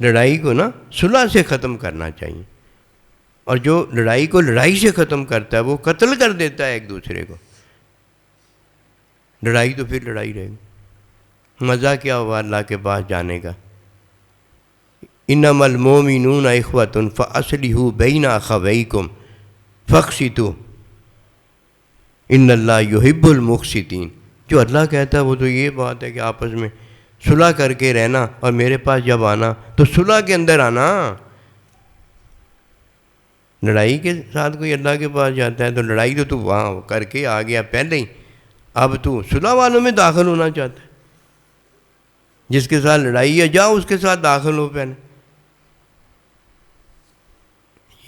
لڑائی کو نا صلح سے ختم کرنا چاہیے، اور جو لڑائی کو لڑائی سے ختم کرتا ہے وہ قتل کر دیتا ہے ایک دوسرے کو۔ لڑائی تو پھر لڑائی رہے گی، مزہ کیا ہوا اللہ کے پاس جانے کا؟ انما المؤمنون اخوۃ فاصلحوا بین اخویکم فاقسطوا ان اللہ یحب المقسطین۔ جو اللہ کہتا ہے وہ تو یہ بات ہے کہ آپس میں صلح کر کے رہنا، اور میرے پاس جب آنا تو صلح کے اندر آنا۔ لڑائی کے ساتھ کوئی اللہ کے پاس جاتا ہے تو لڑائی تو وہاں کر کے آ گیا پہلے ہی، اب تو صلح والوں میں داخل ہونا چاہتا ہے۔ جس کے ساتھ لڑائی ہے جاؤ اس کے ساتھ داخل ہو پہلے،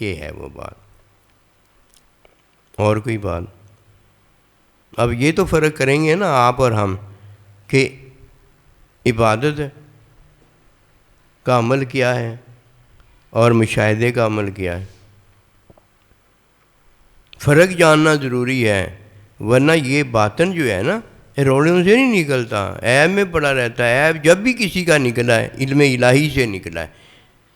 یہ ہے وہ بات، اور کوئی بات؟ اب یہ تو فرق کریں گے نا آپ اور ہم کہ عبادت کا عمل کیا ہے اور مشاہدے کا عمل کیا ہے، فرق جاننا ضروری ہے، ورنہ یہ باطن جو ہے نا روڑوں سے نہیں نکلتا، عیب میں پڑا رہتا ہے۔ عیب جب بھی کسی کا نکلا ہے علم الہی سے نکلا ہے،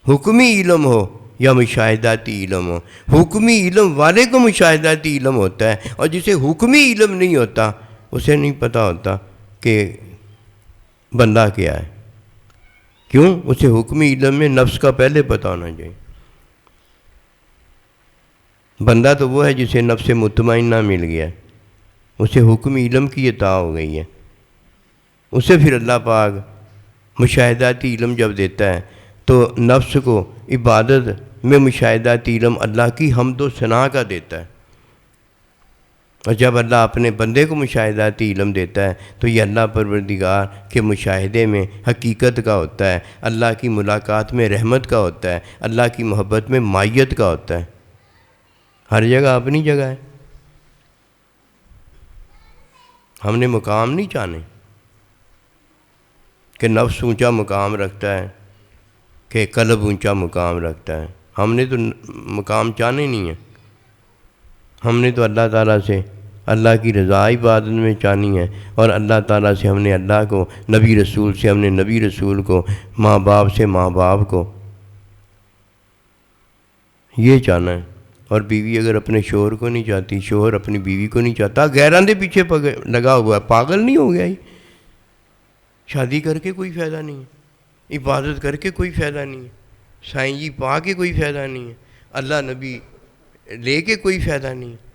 حکمی علم ہو یا مشاہداتی علم ہو۔ حکمی علم والے کو مشاہداتی علم ہوتا ہے، اور جسے حکمی علم نہیں ہوتا اسے نہیں پتہ ہوتا کہ بندہ کیا ہے۔ کیوں؟ اسے حکمی علم میں نفس کا پہلے پتہ ہونا چاہیے۔ بندہ تو وہ ہے جسے نفس مطمئنہ مل گیا ہے، اسے حکمی علم کی عطا ہو گئی ہے۔ اسے پھر اللہ پاک مشاہداتی علم جب دیتا ہے تو نفس کو عبادت میں مشاہداتی علم اللہ کی حمد و ثنا کا دیتا ہے، اور جب اللہ اپنے بندے کو مشاہداتی علم دیتا ہے تو یہ اللہ پروردگار کے مشاہدے میں حقیقت کا ہوتا ہے، اللہ کی ملاقات میں رحمت کا ہوتا ہے، اللہ کی محبت میں مائیت کا ہوتا ہے۔ ہر جگہ اپنی جگہ ہے، ہم نے مقام نہیں چاہنے کہ نفس اونچا مقام رکھتا ہے، کہ قلب اونچا مقام رکھتا ہے۔ ہم نے تو مقام چاہنے نہیں ہیں، ہم نے تو اللہ تعالیٰ سے اللہ کی رضا عبادت میں چاہنی ہے، اور اللہ تعالیٰ سے ہم نے اللہ کو، نبی رسول سے ہم نے نبی رسول کو، ماں باپ سے ماں باپ کو، یہ چاہنا ہے۔ اور بیوی اگر اپنے شوہر کو نہیں چاہتی، شوہر اپنی بیوی کو نہیں چاہتا، غیراں دے پیچھے لگا ہوا ہے، پاگل نہیں ہو گیا یہ؟ شادی کر کے کوئی فائدہ نہیں ہے، عبادت کر کے کوئی فائدہ نہیں ہے، سائیں جی پا کے کوئی فائدہ نہیں ہے، اللہ نبی لے کے کوئی فائدہ نہیں ہے۔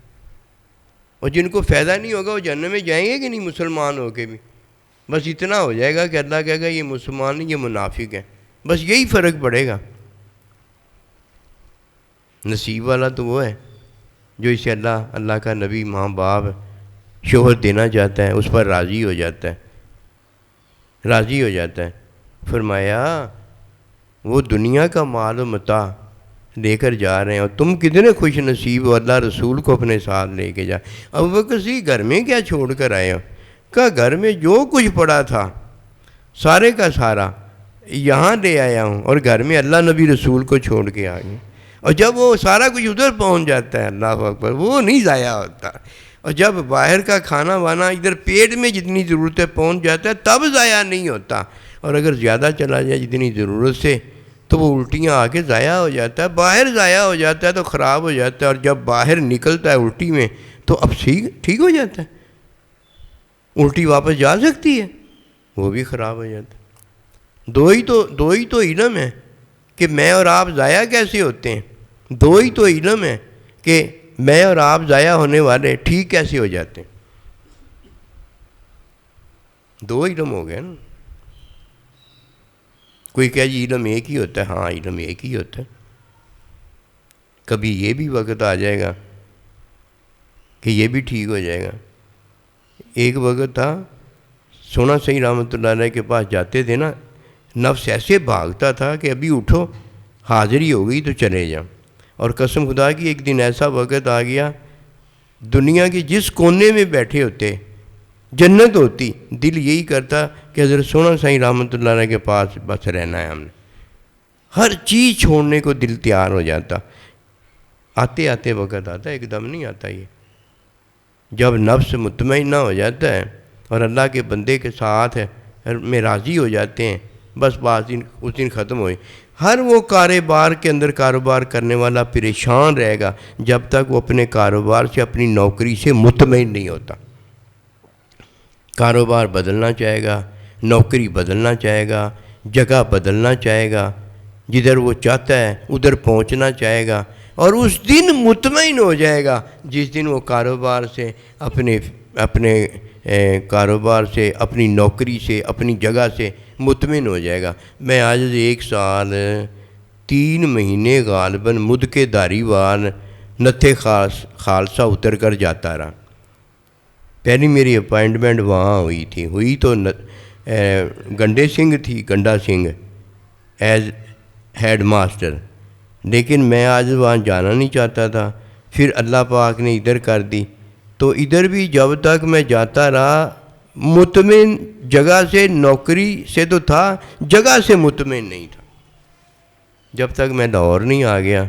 اور جن کو فائدہ نہیں ہوگا وہ جنت میں جائیں گے کہ نہیں مسلمان ہو کے بھی؟ بس اتنا ہو جائے گا کہ اللہ کہے گا یہ مسلمان نہیں، یہ منافق ہے، بس یہی فرق پڑے گا۔ نصیب والا تو وہ ہے جو اسے اللہ کا نبی، ماں باپ، شوہر دینا چاہتا ہے، اس پر راضی ہو جاتا ہے، راضی ہو جاتا ہے۔ فرمایا وہ دنیا کا مال و متاع لے کر جا رہے ہیں اور تم کتنے خوش نصیب ہو، اللہ رسول کو اپنے ساتھ لے کے جا۔ اب وہ کسی گھر میں کیا چھوڑ کر آئے ہو؟ کہا گھر میں جو کچھ پڑا تھا سارے کا سارا یہاں لے آیا ہوں، اور گھر میں اللہ نبی رسول کو چھوڑ کے آ گئے۔ اور جب وہ سارا کچھ ادھر پہنچ جاتا ہے، اللہ اکبر، وہ نہیں ضائع ہوتا۔ اور جب باہر کا کھانا وانا ادھر پیٹ میں جتنی ضرورت ہے پہنچ جاتا ہے تب ضائع نہیں ہوتا، اور اگر زیادہ چلا جائے جتنی ضرورت سے تو وہ الٹیاں آ کے ضائع ہو جاتا ہے، باہر ضائع ہو جاتا ہے تو خراب ہو جاتا ہے، اور جب باہر نکلتا ہے الٹی میں تو اب ٹھیک ہو جاتا ہے، الٹی واپس جا سکتی ہے، وہ بھی خراب ہو جاتا ہے۔ دو ہی تو علم ہے کہ میں اور آپ ضائع کیسے ہوتے ہیں، دو ہی تو علم ہے کہ میں اور آپ ضائع ہونے والے ٹھیک کیسے ہو جاتے ہیں، دو علم ہو گئے نا۔ کوئی کہے جی علم ایک ہی ہوتا ہے، ہاں علم ایک ہی ہوتا ہے، کبھی یہ بھی وقت آ جائے گا کہ یہ بھی ٹھیک ہو جائے گا۔ ایک وقت تھا سونا سہی رحمۃ اللہ علیہ کے پاس جاتے تھے نا، نفس ایسے بھاگتا تھا کہ ابھی اٹھو حاضری ہو گئی تو چلے جاؤ، اور قسم خدا کی ایک دن ایسا وقت آ گیا دنیا کے جس کونے میں بیٹھے ہوتے جنت ہوتی، دل یہی کرتا کہ حضرت سونا سہی رحمۃ اللہ علیہ کے پاس بس رہنا ہے ہم نے، ہر چیز چھوڑنے کو دل تیار ہو جاتا۔ آتے آتے وقت آتا ہے، ایک دم نہیں آتا یہ۔ جب نفس مطمئن نہ ہو جاتا ہے اور اللہ کے بندے کے ساتھ میں راضی ہو جاتے ہیں، بس اس دن ختم ہوئے۔ ہر وہ کاروبار کے اندر کاروبار کرنے والا پریشان رہے گا جب تک وہ اپنے کاروبار سے، اپنی نوکری سے مطمئن نہیں ہوتا۔ کاروبار بدلنا چاہے گا، نوکری بدلنا چاہے گا، جگہ بدلنا چاہے گا، جدھر وہ چاہتا ہے ادھر پہنچنا چاہے گا، اور اس دن مطمئن ہو جائے گا جس دن وہ کاروبار سے، اپنے کاروبار سے، اپنی نوکری سے، اپنی جگہ سے مطمئن ہو جائے گا۔ میں آج 1 سال 3 مہینے غالباً مد کے داری وال نتھے خالصہ اتر کر جاتا رہا۔ پہلی میری اپائنٹمنٹ وہاں ہوئی تو گنڈے سنگھ تھی، گنڈا سنگھ ایز ہیڈ ماسٹر، لیکن میں آج وہاں جانا نہیں چاہتا تھا۔ پھر اللہ پاک نے ادھر کر دی، تو ادھر بھی جب تک میں جاتا رہا مطمئن جگہ سے، نوکری سے تو تھا، جگہ سے مطمئن نہیں تھا۔ جب تک میں لاہور نہیں آ گیا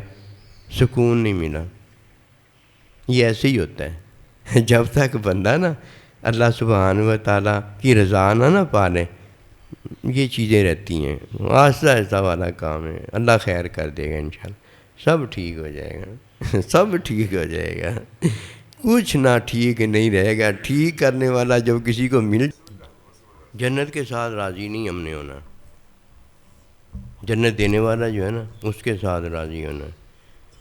سکون نہیں ملا۔ یہ ایسے ہی ہوتا ہے، جب تک بندہ نا اللہ سبحانہ و تعالیٰ کی رضا نہ پا لے، یہ چیزیں رہتی ہیں۔ آہستہ آہستہ والا کام ہے، اللہ خیر کر دے گا انشاءاللہ، سب ٹھیک ہو جائے گا، سب ٹھیک ہو جائے گا، کچھ نہ ٹھیک نہیں رہے گا۔ ٹھیک کرنے والا جب کسی کو مل، جنت کے ساتھ راضی نہیں ہم نے ہونا، جنت دینے والا جو ہے نا اس کے ساتھ راضی ہونا،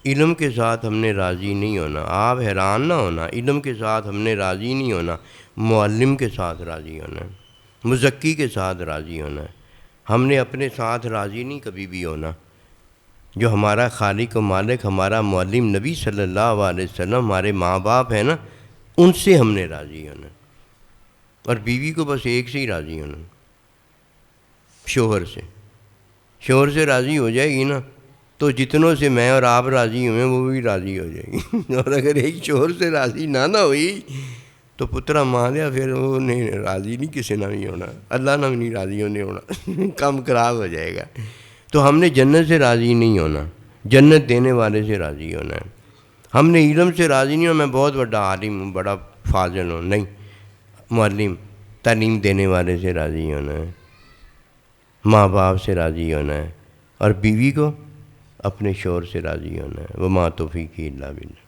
علم کے ساتھ ہم نے راضی نہیں ہونا۔ آپ حیران نہ ہونا، علم کے ساتھ ہم نے راضی نہیں ہونا، معلم کے ساتھ راضی ہونا۔ مزکی کے ساتھ راضی ہونا ہے. ہم نے اپنے ساتھ راضی نہیں کبھی بھی ہونا. جو ہمارا خالق و مالک، ہمارا معلم نبی صلی اللہ علیہ وسلم، ہمارے ماں باپ ہیں نا، ان سے ہم نے راضی ہونا. اور بیوی کو بس ایک سے ہی راضی ہونا، شوہر سے. شوہر سے راضی ہو جائے گی نا تو جتنوں سے میں اور آپ راضی ہوئے وہ بھی راضی ہو جائے گی. اور اگر ایک شوہر سے راضی نہ ہوئی تو پترا مان لیا، پھر وہ نہیں راضی نہیں کسی نہ بھی ہونا، اللہ نہ بھی نہیں راضی ہونے ہونا. کام خراب ہو جائے گا. تو ہم نے جنت سے راضی نہیں ہونا، جنت دینے والے سے راضی ہونا ہے. ہم نے علم سے راضی نہیں ہونا، میں بہت بڑا عالم ہوں، بڑا فاضل ہوں، نہیں. معلم، تعلیم دینے والے سے راضی ہونا ہے، ماں باپ سے راضی ہونا ہے، اور بیوی کو اپنے شوہر سے راضی ہونا ہے. وما توفیقی الا باللہ.